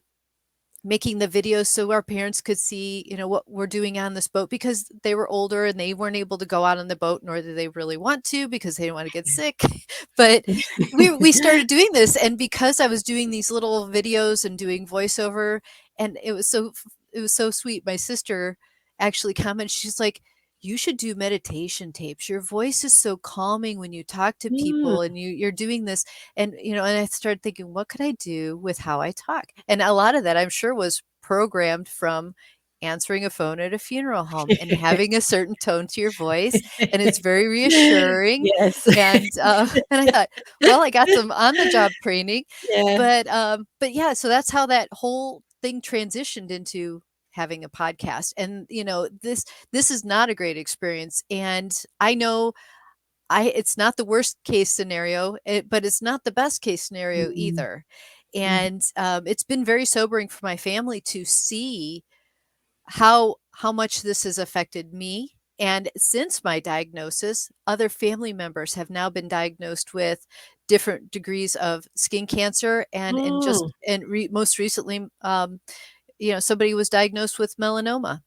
[SPEAKER 2] making the videos so our parents could see, what we're doing on this boat because they were older and they weren't able to go out on the boat, nor did they really want to because they didn't want to get sick. But we started doing this, and because I was doing these little videos and doing voiceover, and it was so it was so sweet. My sister actually commented, she's like, you should do meditation tapes. Your voice is so calming when you talk to
[SPEAKER 1] Mm.
[SPEAKER 2] people, and you're doing this. And, and I started thinking, what could I do with how I talk? And a lot of that, I'm sure, was programmed from answering a phone at a funeral home and having a certain tone to your voice. And it's very reassuring.
[SPEAKER 1] Yes.
[SPEAKER 2] And I thought, well, I got some on the job training,
[SPEAKER 1] Yeah.
[SPEAKER 2] but yeah, so that's how that whole thing transitioned into having a podcast. And this is not a great experience, and I know I it's not the worst case scenario, but it's not the best case scenario
[SPEAKER 1] Mm.
[SPEAKER 2] either.
[SPEAKER 1] Mhm.
[SPEAKER 2] And it's been very sobering for my family to see how much this has affected me. And since my diagnosis, other family members have now been diagnosed with different degrees of skin cancer, and just
[SPEAKER 1] Mm.
[SPEAKER 2] most recently, somebody was diagnosed with melanoma.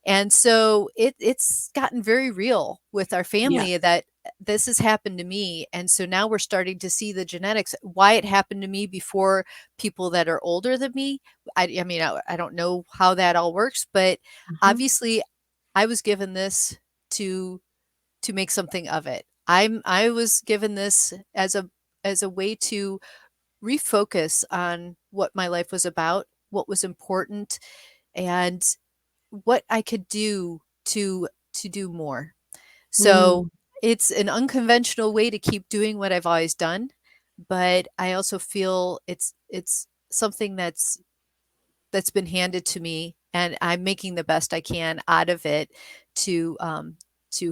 [SPEAKER 2] And so it's gotten very real with our
[SPEAKER 1] Yeah.
[SPEAKER 2] family that this has happened to me. And so now we're starting to see the genetics, why it happened to me before people that are older than me. I mean, I don't know how that all works, but
[SPEAKER 1] Mhm.
[SPEAKER 2] obviously I was given this to make something of it. I was given this as a way to refocus on what my life was about, what was important, and what I could do to do more. So
[SPEAKER 1] Mm.
[SPEAKER 2] it's an unconventional way to keep doing what I've always done, but I also feel it's something that's been handed to me, and I'm making the best I can out of it to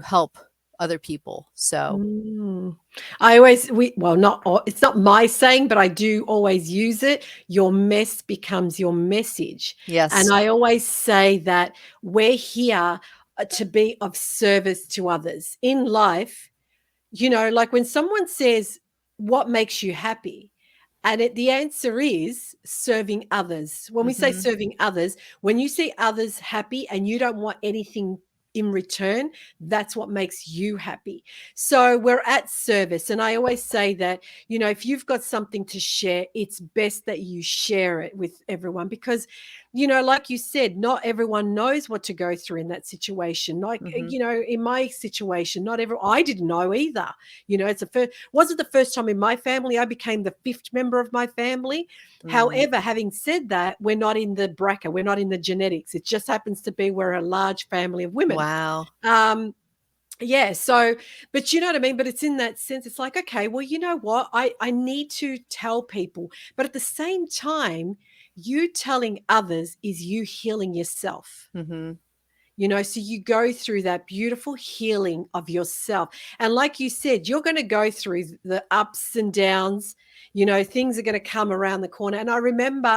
[SPEAKER 2] help other people. So
[SPEAKER 1] Mm. I always we well, not al it's not my saying, but I do always use it. Your mess becomes your message. And
[SPEAKER 2] yes.
[SPEAKER 1] I always say that we're here, to be of service to others. In life, like when someone says, "What makes you happy?" And the answer is serving others. When we say
[SPEAKER 2] Hmm.
[SPEAKER 1] serving others, when you see others happy and you don't want anything in return, that's what makes you happy. So we're at service. And I always say that, if you've got something to share, it's best that you share it with everyone because, like you said, not everyone knows what to go through in that situation. Like,
[SPEAKER 2] Hmm.
[SPEAKER 1] in my situation, I didn't know either. It's a first, wasn't the first time in my family. I became the fifth member of my family.
[SPEAKER 2] Mm.
[SPEAKER 1] However, having said that, we're not in the BRCA, we're not in the genetics. It just happens to be we're a large family of women.
[SPEAKER 2] Wow.
[SPEAKER 1] Um, yeah, so, but you know what I mean? But it's in that sense, it's like, okay, well, you know what? I need to tell people, but at the same time, you telling others is you healing yourself.
[SPEAKER 2] Hmm.
[SPEAKER 1] So you go through that beautiful healing of yourself. And like you said, you're going to go through the ups and downs. Things are going to come around the corner. And I remember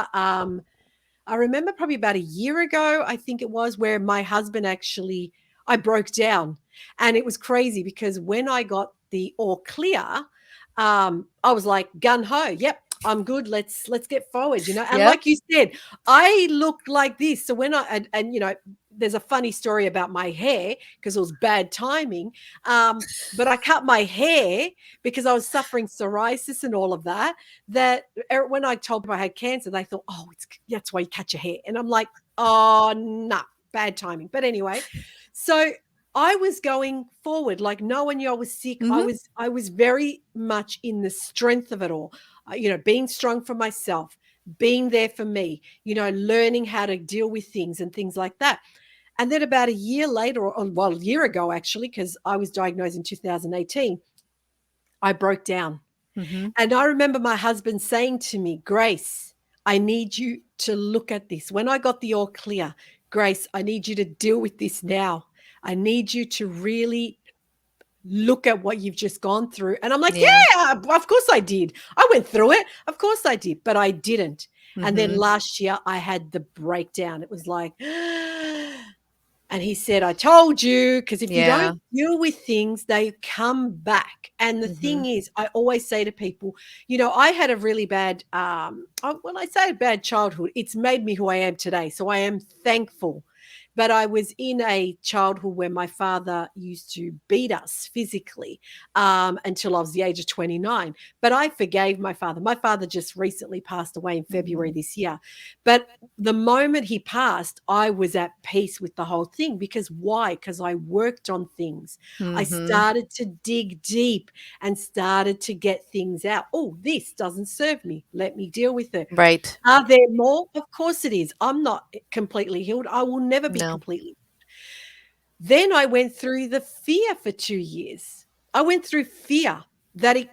[SPEAKER 1] probably about a year ago, I think it was, where my husband actually, I broke down. And it was crazy because when I got the all clear, I was like gun ho. Yep, I'm good. Let's get forward. And
[SPEAKER 2] Yep.
[SPEAKER 1] like you said, I looked like this. So when and there's a funny story about my hair because it was bad timing. But I cut my hair because I was suffering psoriasis and all of that. When I told people I had cancer, they thought, "Oh, that's why you cut your hair." And I'm like, "Oh, no, bad timing." But anyway, so I was going forward like no one knew I was sick. I
[SPEAKER 2] Hmm.
[SPEAKER 1] was I was very much in the strength of it all. Being strong for myself, being there for me, learning how to deal with things and things like that. And then about a year later, well, a year ago actually, because I was diagnosed in 2018, I broke down.
[SPEAKER 2] Hmm.
[SPEAKER 1] And I remember my husband saying to me, "Grace, I need you to look at this." When I got the all clear, "Grace, I need you to deal with this now. I need you to really look at what you've just gone through." And I'm like,
[SPEAKER 2] Yeah.
[SPEAKER 1] "Yeah, of course I did. I went through it. Of course I did." But I didn't. And then
[SPEAKER 2] Hmm.
[SPEAKER 1] last year I had the breakdown. It was like, and he said, "I told you, because if you
[SPEAKER 2] Yeah.
[SPEAKER 1] don't deal with things, they come back." And the
[SPEAKER 2] Hmm.
[SPEAKER 1] thing is, I always say to people, I had a really bad, when I say a bad childhood, it's made me who I am today. So I am thankful. but I was in a childhood where my father used to beat us physically until I was the age of 29. But I forgave my father. My father just recently passed away in February this year. But the moment he passed, I was at peace with the whole thing. Because why? Because I worked on things. I
[SPEAKER 2] Mhm.
[SPEAKER 1] started to dig deep and started to get things out. Oh, this doesn't serve me. Let me deal with it.
[SPEAKER 2] Right.
[SPEAKER 1] Are there more? Of course it is. I'm not completely healed. I will never be
[SPEAKER 2] No.
[SPEAKER 1] completely. Then I went through the fear for 2 years. I went through fear that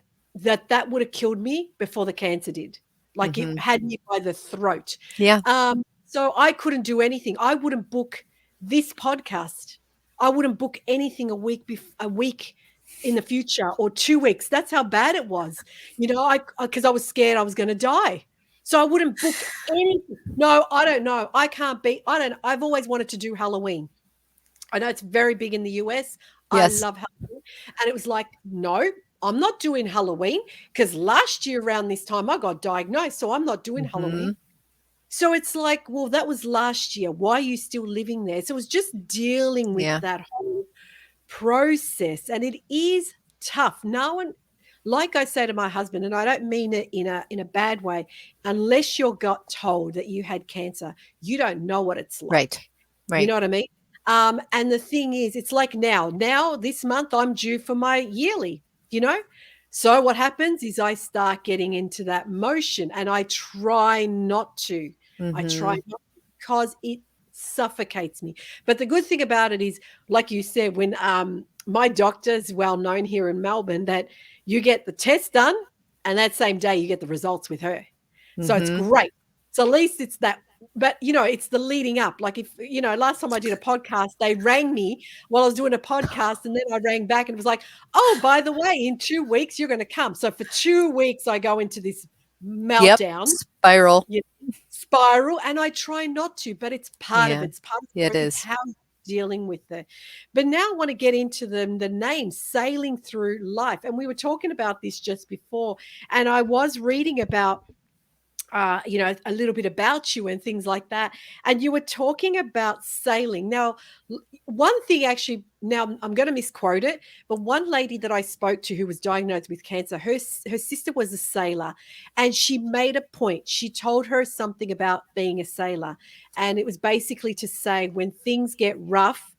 [SPEAKER 1] that would have killed me before the cancer did. Like it
[SPEAKER 2] Mhm.
[SPEAKER 1] had me by the throat.
[SPEAKER 2] Yeah.
[SPEAKER 1] So I couldn't do anything. I wouldn't book this podcast. I wouldn't book anything a week in the future or 2 weeks. That's how bad it was. You know, I because I was scared I was going to die. So I wouldn't book anything. No, I don't know. I don't I've always wanted to do Halloween. I know it's very big in the US. I
[SPEAKER 2] Yes.
[SPEAKER 1] love Halloween. And it was like, no, I'm not doing Halloween because last year around this time I got diagnosed. So I'm not doing Halloween.
[SPEAKER 2] Mhm.
[SPEAKER 1] So it's like, well, that was last year. Why are you still living there? So it was just dealing with
[SPEAKER 2] Yeah.
[SPEAKER 1] that whole process. And it is tough. No one, like I say to my husband, and I don't mean it in a bad way, unless you got told that you had cancer, you don't know what it's
[SPEAKER 2] Right.
[SPEAKER 1] like. You
[SPEAKER 2] Right.
[SPEAKER 1] know what I mean? And the thing is, it's like now this month I'm due for my yearly, you know? So what happens is I start getting into that motion and I try not to. I try
[SPEAKER 2] Mhm.
[SPEAKER 1] not to because it suffocates me. But the good thing about it is, like you said, when my doctor's well known here in Melbourne, that you get the test done and that same day you get the results with her. So it's
[SPEAKER 2] Mhm.
[SPEAKER 1] great. So at least it's that, but it's the leading up. Like if last time I did a podcast, they rang me while I was doing a podcast, and then I rang back and it was like, oh, by the way, in 2 weeks you're going to come. So for 2 weeks I go into this
[SPEAKER 2] Yep.
[SPEAKER 1] meltdown,
[SPEAKER 2] Spiral.
[SPEAKER 1] you spiral, and I try not to, but it's part of
[SPEAKER 2] Yeah.
[SPEAKER 1] it. It's part of the
[SPEAKER 2] It
[SPEAKER 1] work. It's
[SPEAKER 2] is.
[SPEAKER 1] how you're dealing with it. But now I want to get into the name sailing through life. And we were talking about this just before, and I was reading about a little bit about you and things like that. And you were talking about sailing. Now, one thing actually, now I'm going to misquote it, but one lady that I spoke to who was diagnosed with cancer, her sister was a sailor, and she made a point. She told her something about being a sailor, and it was basically to say when things get rough,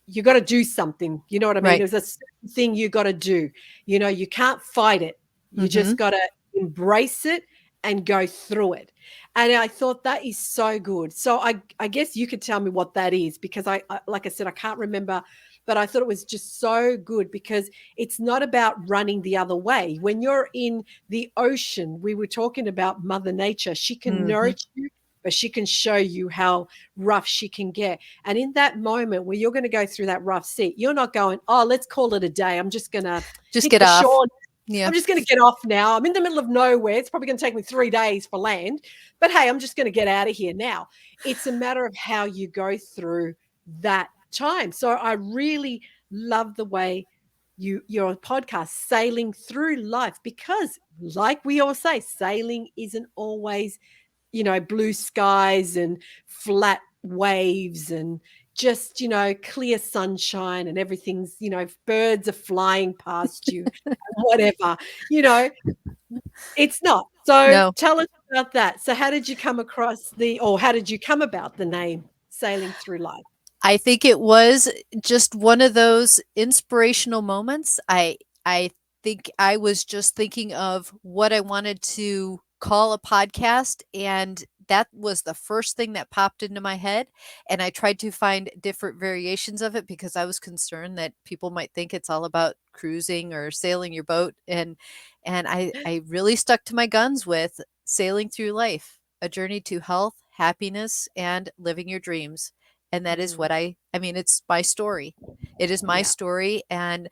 [SPEAKER 1] you got to do something. You know what I mean?
[SPEAKER 2] Right.
[SPEAKER 1] There's a certain thing you got to do. You can't fight it. You just
[SPEAKER 2] Mhm.
[SPEAKER 1] got to embrace it and go through it. And I thought that is so good. So I guess you could tell me what that is, because I like I said, I can't remember, but I thought it was just so good because it's not about running the other way. When you're in the ocean, we were talking about Mother Nature. She can
[SPEAKER 2] Mhm.
[SPEAKER 1] nourish you, but she can show you how rough she can get. And in that moment where you're going to go through that rough sea, you're not going, oh, let's call it a day. I'm just going to
[SPEAKER 2] Just
[SPEAKER 1] hit
[SPEAKER 2] get
[SPEAKER 1] the
[SPEAKER 2] off.
[SPEAKER 1] shore.
[SPEAKER 2] Yeah.
[SPEAKER 1] I'm just going to get off now. I'm in the middle of nowhere. It's probably going to take me 3 days for land. But hey, I'm just going to get out of here now. It's a matter of how you go through that time. So I really love the way your podcast, Sailing Through Life, because like we all say, sailing isn't always blue skies and flat waves and just, clear sunshine and everything's, birds are flying past you, whatever, you know, it's not. So
[SPEAKER 2] No.
[SPEAKER 1] tell us about that. So how did you come across how did you come about the name Sailing Through Life?
[SPEAKER 2] I think it was just one of those inspirational moments. I think I was just thinking of what I wanted to call a podcast, and that was the first thing that popped into my head, and I tried to find different variations of it because I was concerned that people might think it's all about cruising or sailing your boat, and I really stuck to my guns with sailing through life, a journey to health, happiness, and living your dreams. And that is
[SPEAKER 1] Mm,
[SPEAKER 2] what I mean, it's my story. It is my
[SPEAKER 1] yeah.
[SPEAKER 2] story, and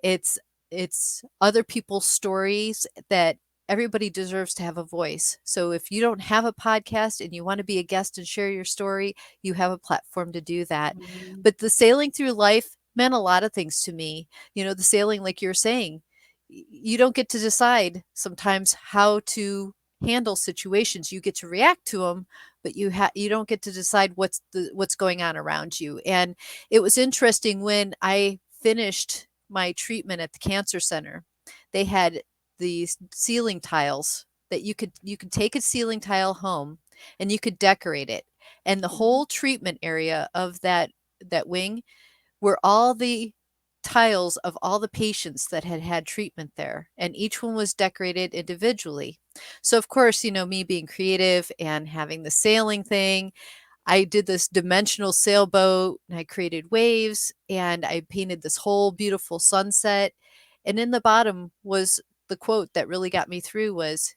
[SPEAKER 2] it's it's other people's stories that everybody deserves to have a voice. So if you don't have a podcast and you want to be a guest and share your story, you have a platform to do that.
[SPEAKER 1] Mm,
[SPEAKER 2] But the sailing through life meant a lot of things to me. The sailing, like you're saying, you don't get to decide sometimes how to handle situations. You get to react to them, but you don't get to decide what's going on around you. And it was interesting when I finished my treatment at the cancer center. They had these ceiling tiles that you could take a ceiling tile home and you could decorate it. And the
[SPEAKER 1] Mhm.
[SPEAKER 2] whole treatment area of that wing were all the tiles of all the patients that had had treatment there, and each one was decorated individually. So, of course, me being creative and having the sailing thing, I did this dimensional sailboat and I created waves and I painted this whole beautiful sunset. And in the bottom was the quote that really got me through was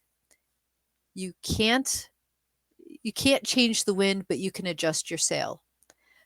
[SPEAKER 2] you can't you can't change the wind, but you can adjust your sail.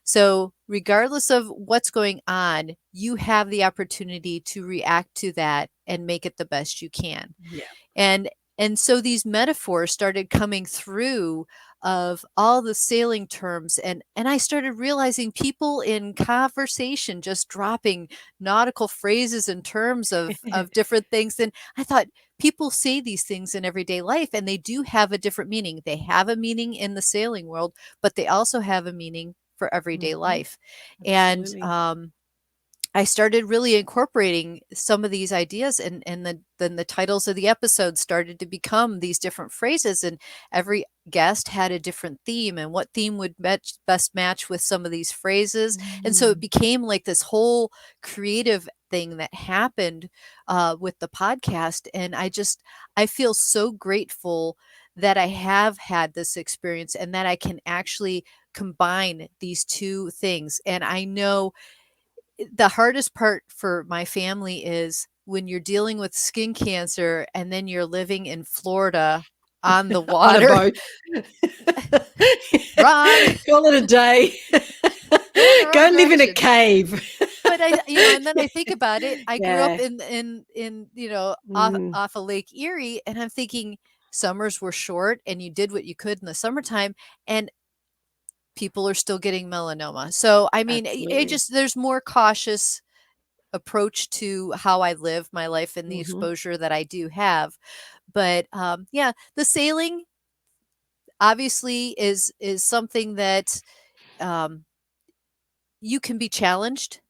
[SPEAKER 2] So, regardless of what's going on, you have the opportunity to react to that and make it the best you can.
[SPEAKER 1] Yeah.
[SPEAKER 2] And and so these metaphors started coming through of all the sailing terms, and I started realizing people in conversation just dropping nautical phrases and terms of different things. And I thought, people say these things in everyday life and they do have a different meaning. They have a meaning in the sailing world, but they also have a meaning for everyday
[SPEAKER 1] Mhm.
[SPEAKER 2] life. And
[SPEAKER 1] Absolutely.
[SPEAKER 2] I started really incorporating some of these ideas, and then the titles of the episodes started to become these different phrases, and every guest had a different theme, and what theme would best match with some of these phrases. And so it
[SPEAKER 1] Mm.
[SPEAKER 2] became like this whole creative thing that happened with the podcast. And I feel so grateful that I have had this experience and that I can actually combine these two things. And I know the hardest part for my family is when you're dealing with skin cancer and then you're living in Florida on the
[SPEAKER 1] On a
[SPEAKER 2] water.
[SPEAKER 1] boat.
[SPEAKER 2] Wrong.
[SPEAKER 1] Call it a day.
[SPEAKER 2] Going the
[SPEAKER 1] Go
[SPEAKER 2] wrong
[SPEAKER 1] live in a
[SPEAKER 2] direction.
[SPEAKER 1] cave.
[SPEAKER 2] But and then I think about it. I grew up
[SPEAKER 1] Yeah.
[SPEAKER 2] in off
[SPEAKER 1] Mm.
[SPEAKER 2] off of Lake Erie, and I'm thinking summers were short and you did what you could in the summertime, and people are still getting melanoma. So I mean, it
[SPEAKER 1] Absolutely.
[SPEAKER 2] just there's more cautious approach to how I live my life and the
[SPEAKER 1] Mhm.
[SPEAKER 2] exposure that I do have. But yeah, the sailing obviously is something that um, you can be challenged,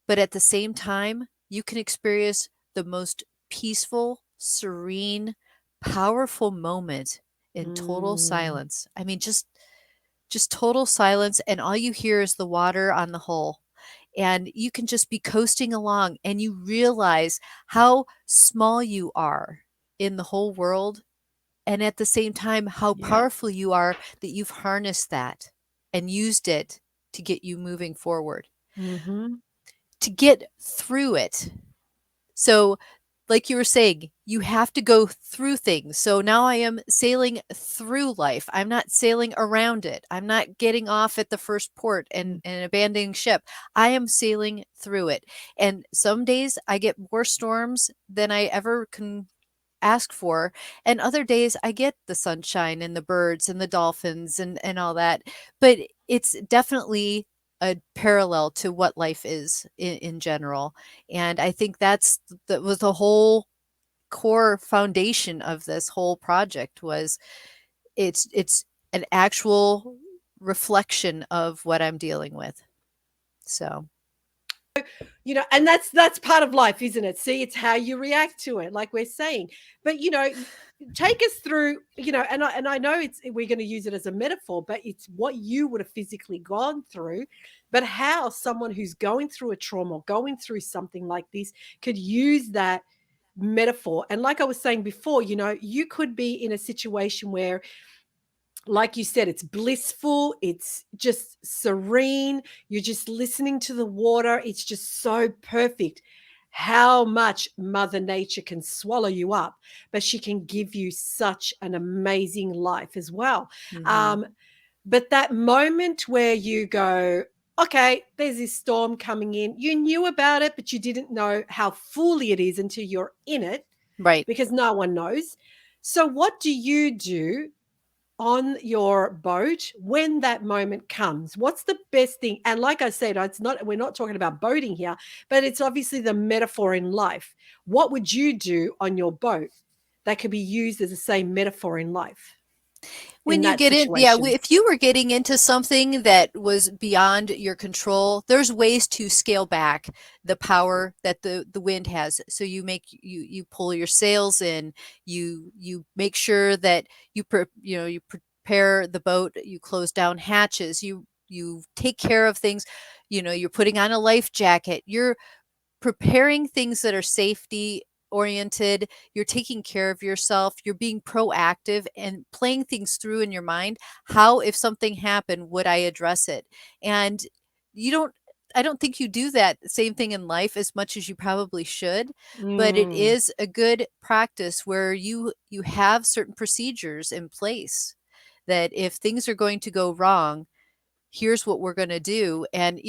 [SPEAKER 2] but at the same time, you can experience the most peaceful, serene, powerful moment in total
[SPEAKER 1] Mm.
[SPEAKER 2] silence. I mean, just total silence, and all you hear is the water on the hull. And you can just be coasting along and you realize how small you are in the whole world. And at the same time, how
[SPEAKER 1] Yeah.
[SPEAKER 2] powerful you are that you've harnessed that and used it to get you moving forward,
[SPEAKER 1] Mhm.
[SPEAKER 2] to get through it. So, like you were saying, you have to go through things. So now I am sailing through life. I'm not sailing around it. I'm not getting off at the first port
[SPEAKER 1] Mm.
[SPEAKER 2] and abandoning ship. I am sailing through it. And some days I get more storms than I ever can ask for. And other days I get the sunshine and the birds and the dolphins and all that. But it's definitely a parallel to what life is in general. And I think that was the whole core foundation of this whole project was it's an actual reflection of what I'm dealing with. So,
[SPEAKER 1] And that's part of life, isn't it? See, it's how you react to it, like we're saying. But take us through, and I know it's we're going to use it as a metaphor, but it's what you would have physically gone through, but how someone who's going through a trauma, or going through something like this, could use that metaphor. And like I was saying before, you could be in a situation where, like you said, it's blissful, it's just serene, you're just listening to the water, it's just so perfect. How much Mother Nature can swallow you up, but she can give you such an amazing life as well.
[SPEAKER 2] mhm,
[SPEAKER 1] But that moment where you go, okay, there's this storm coming in, you knew about it, but you didn't know how fully it is until you're in it,
[SPEAKER 2] right.
[SPEAKER 1] because no one knows. So, what do you do on your boat when that moment comes? What's the best thing? And like I said, we're not talking about boating here, but it's obviously the metaphor in life. What would you do on your boat that could be used as the same metaphor in life in
[SPEAKER 2] When you
[SPEAKER 1] that
[SPEAKER 2] get in, yeah,
[SPEAKER 1] situation.
[SPEAKER 2] if you were getting into something that was beyond your control, there's ways to scale back the power that the wind has. So you pull your sails in, you make sure that you prepare the boat, you close down hatches, you take care of things, you're putting on a life jacket, you're preparing things that are safety oriented, you're taking care of yourself, you're being proactive and playing things through in your mind. How, if something happened, would I address it? And you don't I don't think you do that same thing in life as much as you probably should, but it
[SPEAKER 1] Mm,
[SPEAKER 2] is a good practice where you have certain procedures in place that if things are going to go wrong, here's what we're going to do. And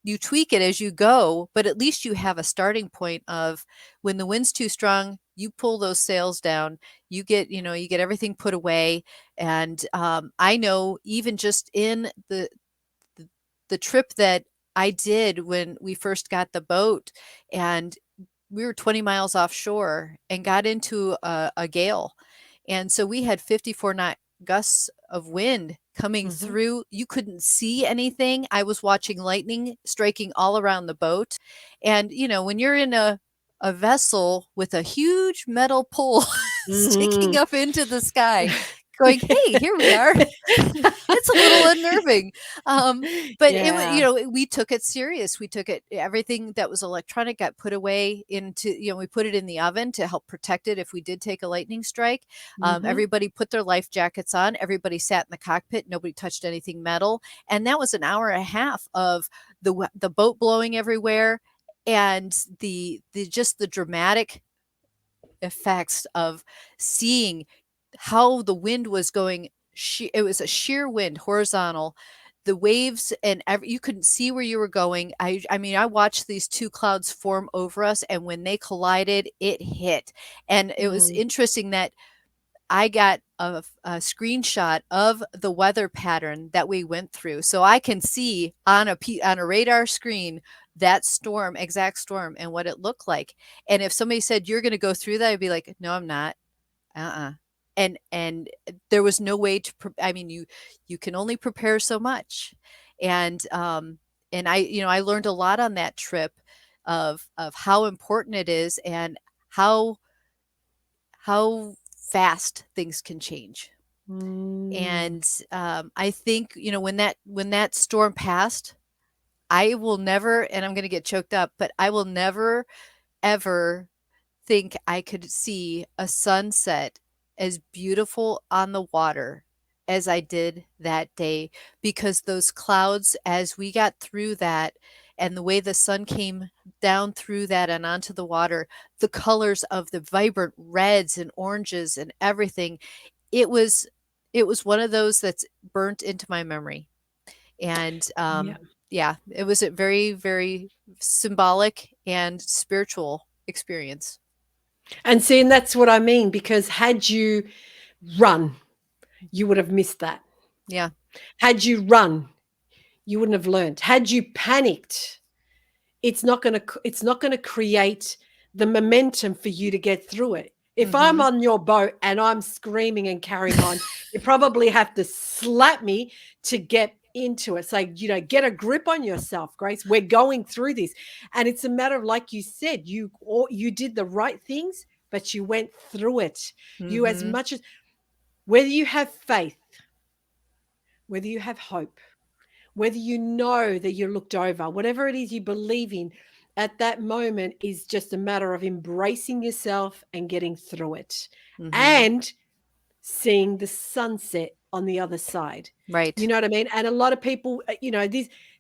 [SPEAKER 2] you tweak it as you go, but at least you have a starting point of when the wind's too strong, you pull those sails down, you get everything put away. And I know, even just in the, the trip that I did when we first got the boat, and we were 20 miles offshore and got into a gale. And so we had 54-knot gusts of wind coming
[SPEAKER 1] mhm,
[SPEAKER 2] through. You couldn't see anything. I was watching lightning striking all around the boat. And, when you're in a vessel with a huge metal pole sticking
[SPEAKER 1] mhm.
[SPEAKER 2] up into the sky, going, hey, here we are. It's a little unnerving. But it was,
[SPEAKER 1] Yeah.
[SPEAKER 2] we took it serious. We took it, everything that was electronic got put away into, we put it in the oven to help protect it if we did take a lightning strike.
[SPEAKER 1] Mhm.
[SPEAKER 2] Everybody put their life jackets on. Everybody sat in the cockpit. Nobody touched anything metal. And that was an hour and a half of the boat blowing everywhere, and the just the dramatic effects of seeing how the wind was going. It was a sheer wind, horizontal. The waves and you couldn't see where you were going. I mean, I watched these two clouds form over us, and when they collided, it hit. And it was
[SPEAKER 1] Mm.
[SPEAKER 2] interesting that I got a screenshot of the weather pattern that we went through, so I can see on a radar screen that storm, exact storm, and what it looked like. And if somebody said you're going to go through that, I'd be like, no, I'm not. Uh-uh. And there was no way to. I mean, you can only prepare so much, and I learned a lot on that trip of how important it is, and how how fast things can change.
[SPEAKER 1] Mm.
[SPEAKER 2] And I think, when that storm passed, I will never, and I'm going to get choked up, but I will never ever think I could see a sunset as beautiful on the water as I did that day, because those clouds, as we got through that, and the way the sun came down through that and onto the water, the colors of the vibrant reds and oranges and everything, it was it was one of those that's burnt into my memory. And
[SPEAKER 1] Yeah.
[SPEAKER 2] yeah, it was a very, very symbolic and spiritual experience.
[SPEAKER 1] And see, and that's what I mean, because had you run, you would have missed that.
[SPEAKER 2] Yeah.
[SPEAKER 1] Had you run, you wouldn't have learned. Had you panicked, it's not going to create the momentum for you to get through it. If I'm
[SPEAKER 2] Mhm.
[SPEAKER 1] on your boat and I'm screaming and carrying on, you probably have to slap me to get into it. Say, get a grip on yourself, Grace. We're going through this. And it's a matter of, like you said, you did the right things, but you went through it. You, as
[SPEAKER 2] Mhm.
[SPEAKER 1] much as, whether you have faith, whether you have hope, whether you know that you're looked over, whatever it is you believe in at that moment, is just a matter of embracing yourself and getting through it,
[SPEAKER 2] Mhm.
[SPEAKER 1] and seeing the sunset on the other side. You
[SPEAKER 2] Right.
[SPEAKER 1] know what I mean? And a lot of people,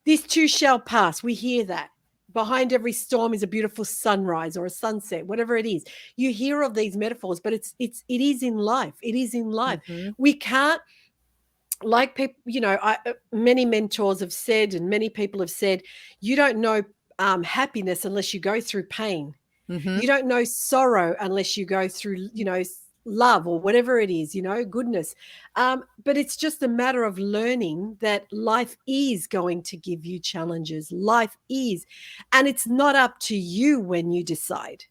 [SPEAKER 1] this too shall pass. We hear that. Behind every storm is a beautiful sunrise or a sunset, whatever it is. You hear of these metaphors, but it is in life. It is in life.
[SPEAKER 2] Mhm.
[SPEAKER 1] We can't, like people, many mentors have said, and many people have said, you don't know happiness unless you go through pain.
[SPEAKER 2] Mhm.
[SPEAKER 1] You don't know sorrow unless you go through, love or whatever it is, goodness. But it's just a matter of learning that life is going to give you challenges. Life is, and it's not up to you when you decide.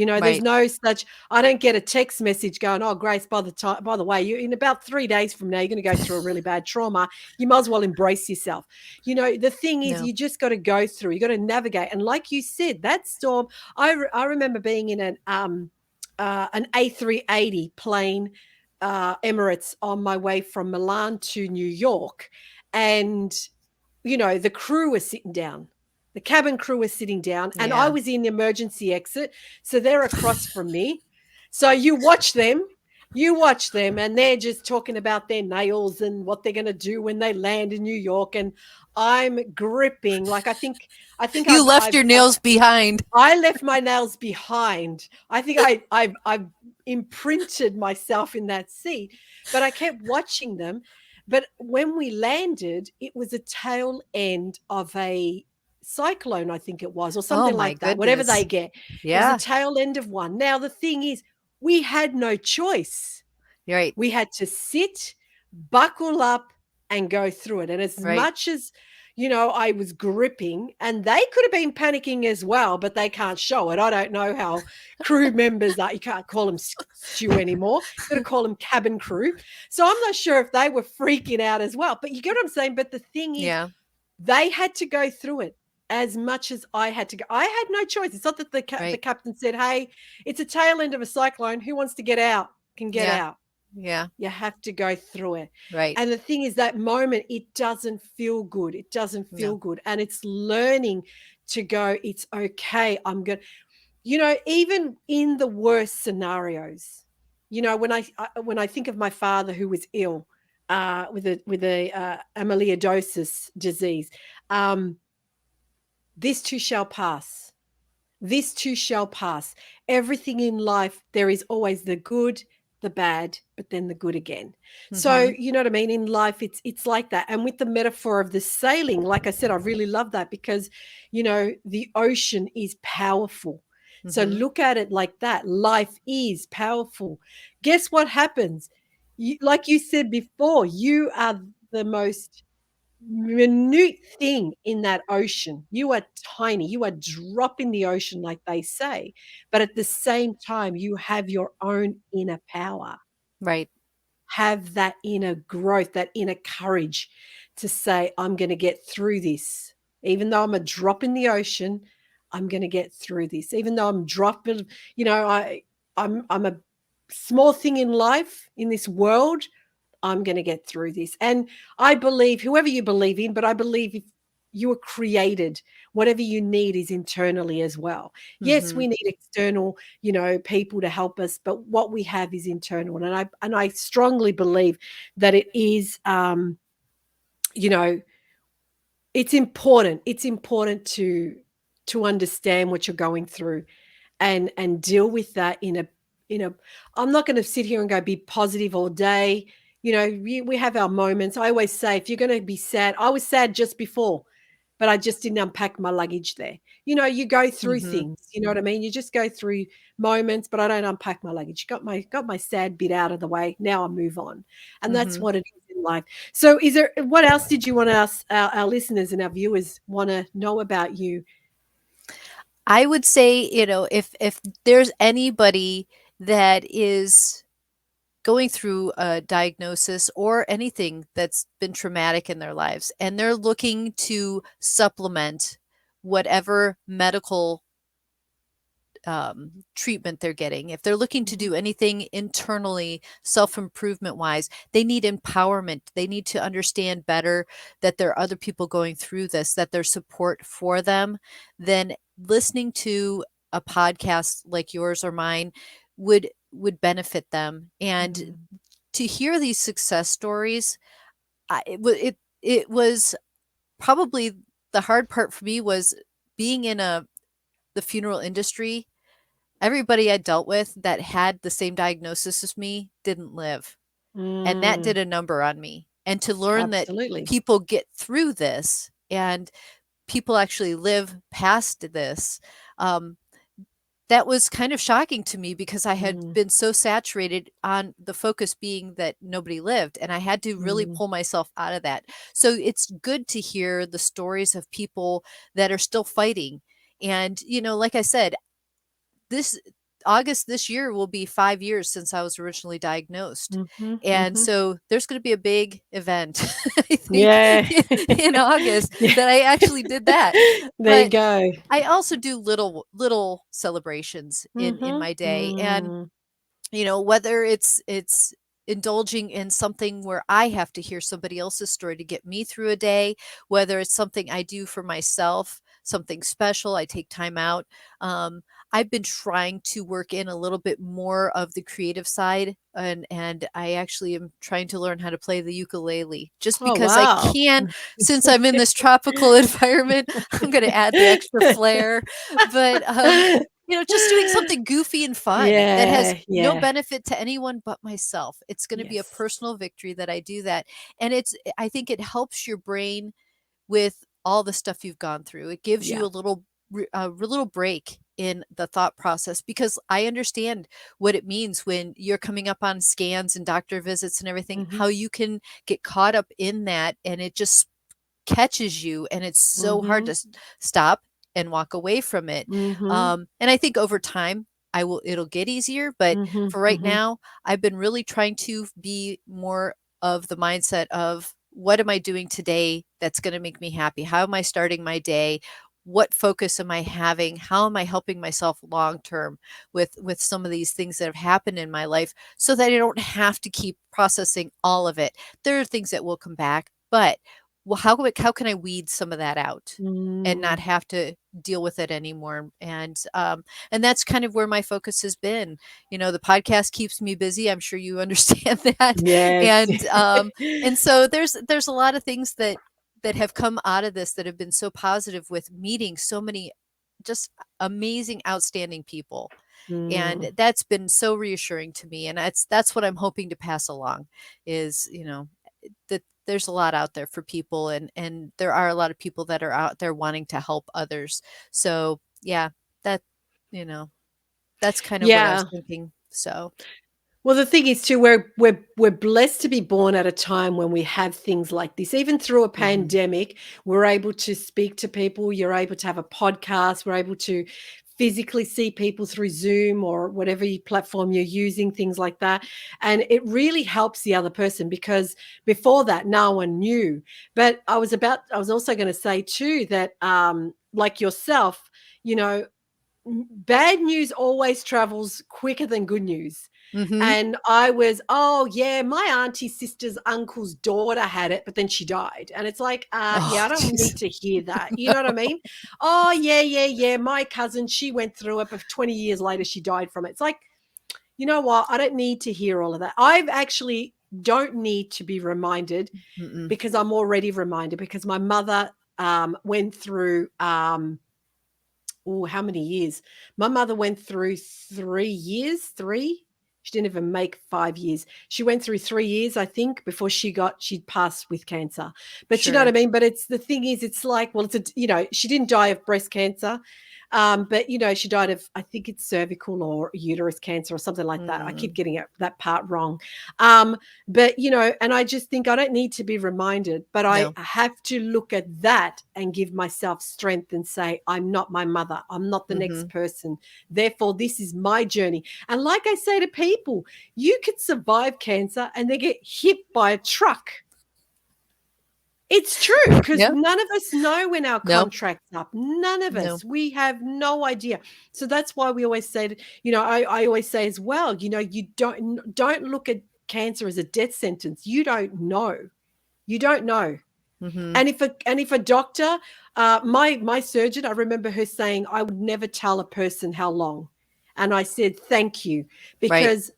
[SPEAKER 1] There's
[SPEAKER 2] Right.
[SPEAKER 1] no such. I don't get a text message going, "Oh, Grace, by the way, you in about 3 days from now, you're going to go through a really bad trauma. You might as well embrace yourself." The thing is,
[SPEAKER 2] No.
[SPEAKER 1] you just got to go through. You got to navigate. And like you said, that storm. I remember being in an A380 plane, Emirates, on my way from Milan to New York, and the crew was sitting down. The cabin crew was sitting down, and I
[SPEAKER 2] Yeah.
[SPEAKER 1] was in the emergency exit. So they're across from me. So you watch them, and they're just talking about their nails and what they're going to do when they land in New York. And I'm gripping, like I think
[SPEAKER 2] You left your nails behind.
[SPEAKER 1] I left my nails behind. I think I've imprinted myself in that seat, but I kept watching them. But when we landed, it was a tail end of a cyclone, I think it was, or
[SPEAKER 2] Oh
[SPEAKER 1] something
[SPEAKER 2] my
[SPEAKER 1] like that, whatever they
[SPEAKER 2] goodness.
[SPEAKER 1] get. It was the
[SPEAKER 2] Yeah.
[SPEAKER 1] tail end of one. Now, the thing is, we had no choice.
[SPEAKER 2] You're right.
[SPEAKER 1] We had to sit, buckle up, and go through it. And as
[SPEAKER 2] Right.
[SPEAKER 1] much as, I was gripping, and they could have been panicking as well, but they can't show it. I don't know how crew members are. You can't call them stew anymore. You got to call them cabin crew. So I'm not sure if they were freaking out as well. But you get what I'm saying? But the thing is,
[SPEAKER 2] Yeah.
[SPEAKER 1] they had to go through it as much as I had to go. I had no choice. It's not that the
[SPEAKER 2] Right.
[SPEAKER 1] captain said, "Hey, it's a tail end of a cyclone. Who wants to get out can get
[SPEAKER 2] Yeah.
[SPEAKER 1] out."
[SPEAKER 2] Yeah.
[SPEAKER 1] You have to go through it.
[SPEAKER 2] Right.
[SPEAKER 1] And the thing is, that moment, it doesn't feel good. It doesn't feel
[SPEAKER 2] No.
[SPEAKER 1] good. And it's learning to go, it's okay. I'm good. Even in the worst scenarios, when I think of my father who was ill with a amyloidosis disease, um, this too shall pass. This too shall pass. Everything in life, there is always the good, the bad, but then the good again. So,
[SPEAKER 2] Mhm.
[SPEAKER 1] you know what I mean? In life, it's like that. And with the metaphor of the sailing, like I said, I really love that because, the ocean is powerful. So
[SPEAKER 2] Mhm.
[SPEAKER 1] look at it like that. Life is powerful. Guess what happens? Like you said before, you are the most minute thing in that ocean. You are tiny. You are drop in the ocean, like they say. But at the same time, you have your own inner power.
[SPEAKER 2] Right.
[SPEAKER 1] Have that inner growth, that inner courage to say, I'm going to get through this. Even though I'm a drop in the ocean, I'm going to get through this. Even though I'm dropping, I'm a small thing in life, in this world, I'm going to get through this. And I believe, whoever you believe in, but I believe if you were created, whatever you need is internally as well. Yes,
[SPEAKER 2] Mhm.
[SPEAKER 1] we need external, people to help us, but what we have is internal. And I strongly believe that it is, you know, it's important. It's important to understand what you're going through and deal with that in a I'm not going to sit here and go be positive all day. We have our moments. I always say, if you're going to be sad, I was sad just before, but I just didn't unpack my luggage there. You go through
[SPEAKER 2] Mhm.
[SPEAKER 1] things, you know what I mean? You just go through moments, but I don't unpack my luggage. Got my sad bit out of the way. Now I move on. And that's
[SPEAKER 2] Mhm.
[SPEAKER 1] what it is in life. So what else did you want to ask our listeners and our viewers want to know about you?
[SPEAKER 2] I would say, if there's anybody that is going through a diagnosis or anything that's been traumatic in their lives and they're looking to supplement whatever medical treatment they're getting, if they're looking to
[SPEAKER 1] Mhm.
[SPEAKER 2] do anything internally, self improvement wise, they need empowerment. They need to understand better that there are other people going through this, that there's support for them. Then listening to a podcast like yours or mine would benefit them. And
[SPEAKER 1] Mm.
[SPEAKER 2] to hear these success stories, it was probably the hard part for me was being in the funeral industry. Everybody I dealt with that had the same diagnosis as me didn't live, and that
[SPEAKER 1] Mm.
[SPEAKER 2] did a number on me. And to learn that
[SPEAKER 1] Absolutely.
[SPEAKER 2] people get through this and people actually live past this, um, that was kind of shocking to me because I had
[SPEAKER 1] Mm.
[SPEAKER 2] been so saturated on the focus being that nobody lived, and I had to really
[SPEAKER 1] Mm.
[SPEAKER 2] pull myself out of that. So it's good to hear the stories of people that are still fighting. And, like I said, this August this year will be 5 years since I was originally diagnosed.
[SPEAKER 1] Mhm,
[SPEAKER 2] And
[SPEAKER 1] mhm.
[SPEAKER 2] so there's going to be a big event, I think,
[SPEAKER 1] Yeah.
[SPEAKER 2] in August
[SPEAKER 1] Yeah.
[SPEAKER 2] that I actually did that.
[SPEAKER 1] There you
[SPEAKER 2] But
[SPEAKER 1] go.
[SPEAKER 2] I also do little celebrations in
[SPEAKER 1] Mhm.
[SPEAKER 2] my day. And
[SPEAKER 1] Mm.
[SPEAKER 2] whether it's indulging in something where I have to hear somebody else's story to get me through a day, whether it's something I do for myself, something special, I take time out. Um, I've been trying to work in a little bit more of the creative side, and I actually am trying to learn how to play the ukulele just
[SPEAKER 1] Oh,
[SPEAKER 2] because I
[SPEAKER 1] wow.
[SPEAKER 2] can. Since I'm in this tropical environment, I'm going to add the extra flair. But just doing something goofy and fun that has
[SPEAKER 1] Yeah,
[SPEAKER 2] no
[SPEAKER 1] yeah.
[SPEAKER 2] benefit to anyone but myself. It's going to be a
[SPEAKER 1] Yes.
[SPEAKER 2] personal victory that I do that. And I think it helps your brain with all the stuff you've gone through. It gives you
[SPEAKER 1] Yeah.
[SPEAKER 2] a little break in the thought process, because I understand what it means when you're coming up on scans and doctor visits and everything,
[SPEAKER 1] Mhm,
[SPEAKER 2] how you can get caught up in that, and it just catches you, and it's so hard to
[SPEAKER 1] mhm,
[SPEAKER 2] stop and walk away from it.
[SPEAKER 1] mhm,
[SPEAKER 2] And I think over time it'll get easier, but
[SPEAKER 1] mhm,
[SPEAKER 2] for right
[SPEAKER 1] mhm,
[SPEAKER 2] now I've been really trying to be more of the mindset of, what am I doing today that's going to make me happy? How am I starting my day? What focus am I having? How am I helping myself long term with some of these things that have happened in my life, so that I don't have to keep processing all of it? There are things that will come back, but well, how can I weed some of that out and not
[SPEAKER 1] mm.
[SPEAKER 2] have to deal with it anymore? And that's kind of where my focus has been. The podcast keeps me busy. I'm sure you understand that.
[SPEAKER 1] Yes.
[SPEAKER 2] And so there's a lot of things that have come out of this that have been so positive, with meeting so many just amazing, outstanding people.
[SPEAKER 1] Mm.
[SPEAKER 2] And that's been so reassuring to me. And that's what I'm hoping to pass along is, that there's a lot out there for people, and there are a lot of people that are out there wanting to help others. So yeah, that you know that's kind of what I was
[SPEAKER 1] Yeah.
[SPEAKER 2] thinking. So
[SPEAKER 1] Well, the thing is too, we're blessed to be born at a time when we have things like this. Even through a
[SPEAKER 2] mhm,
[SPEAKER 1] pandemic, we're able to speak to people. You're able to have a podcast. We're able to physically see people through Zoom or whatever platform you're using, things like that. And it really helps the other person, because before that, no one knew. But I was also going to say too that, like yourself, you know, bad news always travels quicker than good news.
[SPEAKER 2] mhm.
[SPEAKER 1] And I was, oh yeah, my auntie's sister's uncle's daughter had it, but then she died. And it's like,
[SPEAKER 2] Oh,
[SPEAKER 1] yeah, I don't
[SPEAKER 2] jeez.
[SPEAKER 1] need to hear that. You know what I mean? Oh yeah, yeah, yeah. My cousin, she went through it, but 20 years later, she died from it. It's like, you know what? I don't need to hear all of that. I've actually don't need to be reminded,
[SPEAKER 2] Mm-mm.
[SPEAKER 1] because I'm already reminded, because my mother went through oh, how many years? My mother went through 3 years, 3? She didn't even make 5 years. She went through 3 years, I think, before she'd passed with cancer. But you know what I
[SPEAKER 2] Sure.
[SPEAKER 1] mean? But it's the thing is, it's like, well, she didn't die of breast cancer, but, she died of, I think it's cervical or uterus cancer or something like that. I keep
[SPEAKER 2] Mm,
[SPEAKER 1] getting that part wrong. Um, but, and I just think I don't need to be reminded, but I
[SPEAKER 2] no.
[SPEAKER 1] have to look at that and give myself strength and say, I'm not my mother. I'm not the next
[SPEAKER 2] Mhm.
[SPEAKER 1] person. Therefore, this is my journey. And like I say to people, you could survive cancer and then get hit by a truck. It's true, because
[SPEAKER 2] Yeah.
[SPEAKER 1] none of us know when our
[SPEAKER 2] No.
[SPEAKER 1] contract's up. None of
[SPEAKER 2] No.
[SPEAKER 1] us. We have no idea. So that's why we always say, I always say as well, you don't look at cancer as a death sentence. You don't know. You don't know.
[SPEAKER 2] Mhm.
[SPEAKER 1] And if a doctor, my surgeon, I remember her saying, I would never tell a person how long. And I said, thank you,
[SPEAKER 2] Right.
[SPEAKER 1] because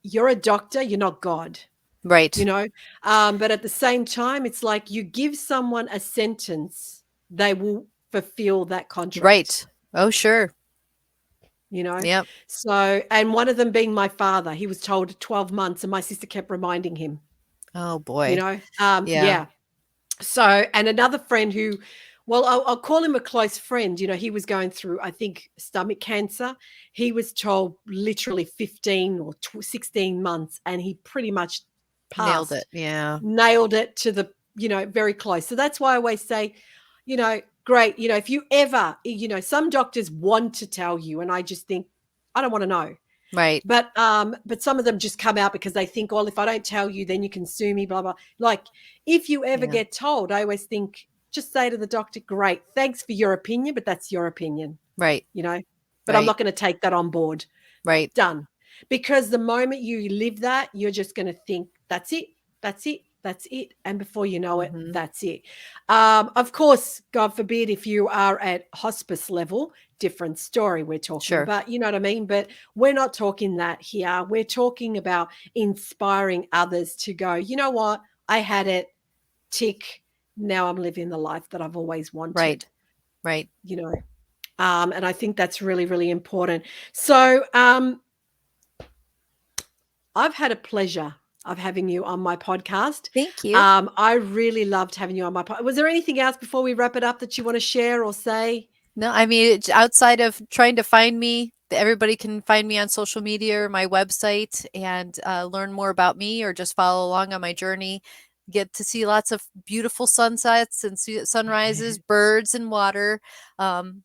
[SPEAKER 1] you're a doctor, you're not God you
[SPEAKER 2] Right.
[SPEAKER 1] know but at the same time, it's like you give someone a sentence, they will fulfill that contract
[SPEAKER 2] Right. Oh, sure.
[SPEAKER 1] you know
[SPEAKER 2] Yep.
[SPEAKER 1] so, and one of them being my father, he was told 12 months, and my sister kept reminding him
[SPEAKER 2] Oh,
[SPEAKER 1] you
[SPEAKER 2] boy.
[SPEAKER 1] know
[SPEAKER 2] Yeah.
[SPEAKER 1] yeah. So, and another friend who, well, I'll call him a close friend. He was going through, I think, stomach cancer. He was told literally 15 or 16 months, and he pretty much
[SPEAKER 2] Nailed
[SPEAKER 1] passed,
[SPEAKER 2] it. Yeah.
[SPEAKER 1] nailed it to the, very close. So that's why I always say, great, if you ever, some doctors want to tell you, and I just think, I don't want to know.
[SPEAKER 2] Right.
[SPEAKER 1] But some of them just come out because they think, well, if I don't tell you, then you can sue me, blah, blah. Like, if you ever
[SPEAKER 2] Yeah.
[SPEAKER 1] get told, I always think, just say to the doctor, great, thanks for your opinion, but that's your opinion,
[SPEAKER 2] Right.
[SPEAKER 1] but I'm
[SPEAKER 2] Right.
[SPEAKER 1] not going to take that on board.
[SPEAKER 2] Right.
[SPEAKER 1] Done. Because the moment you live that, you're just going to think, that's it, that's it, that's it. And before you know it,
[SPEAKER 2] Mhm.
[SPEAKER 1] that's it. Of course, God forbid, if you are at hospice level, different story we're talking
[SPEAKER 2] Sure.
[SPEAKER 1] about, you know what I mean? But we're not talking that here. We're talking about inspiring others to go, you know what? I had it, tick. Now I'm living the life that I've always wanted,
[SPEAKER 2] Right. Right.
[SPEAKER 1] you know. And I think that's really, really important. So I've had a pleasure of having you on my podcast.
[SPEAKER 2] Thank you.
[SPEAKER 1] I really loved having you on my podcast. Was there anything else before we wrap it up that you want to share or say?
[SPEAKER 2] No, I mean, it's outside of trying to find me, everybody can find me on social media or my website and learn more about me or just follow along on my journey. Get to see lots of beautiful sunsets and sunrises, birds and water.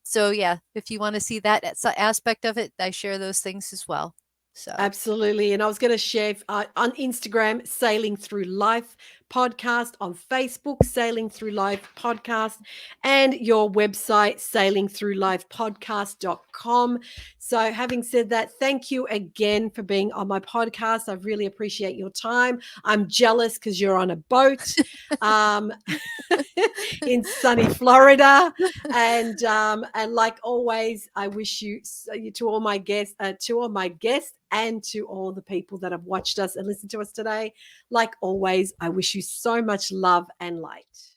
[SPEAKER 2] So yeah, if you want to see that aspect of it, I share those things as well. So
[SPEAKER 1] Absolutely. And I was going to share on Instagram, Sailing Through Life podcast, on Facebook, Sailing Through Life podcast, and your website, sailingthroughlifepodcast.com. So, having said that, thank you again for being on my podcast. I really appreciate your time. I'm jealous because you're on a boat um, in sunny Florida. And like always, I wish you to all my guests, and to all the people that have watched us and listened to us today. Like always, I wish you so much love and light.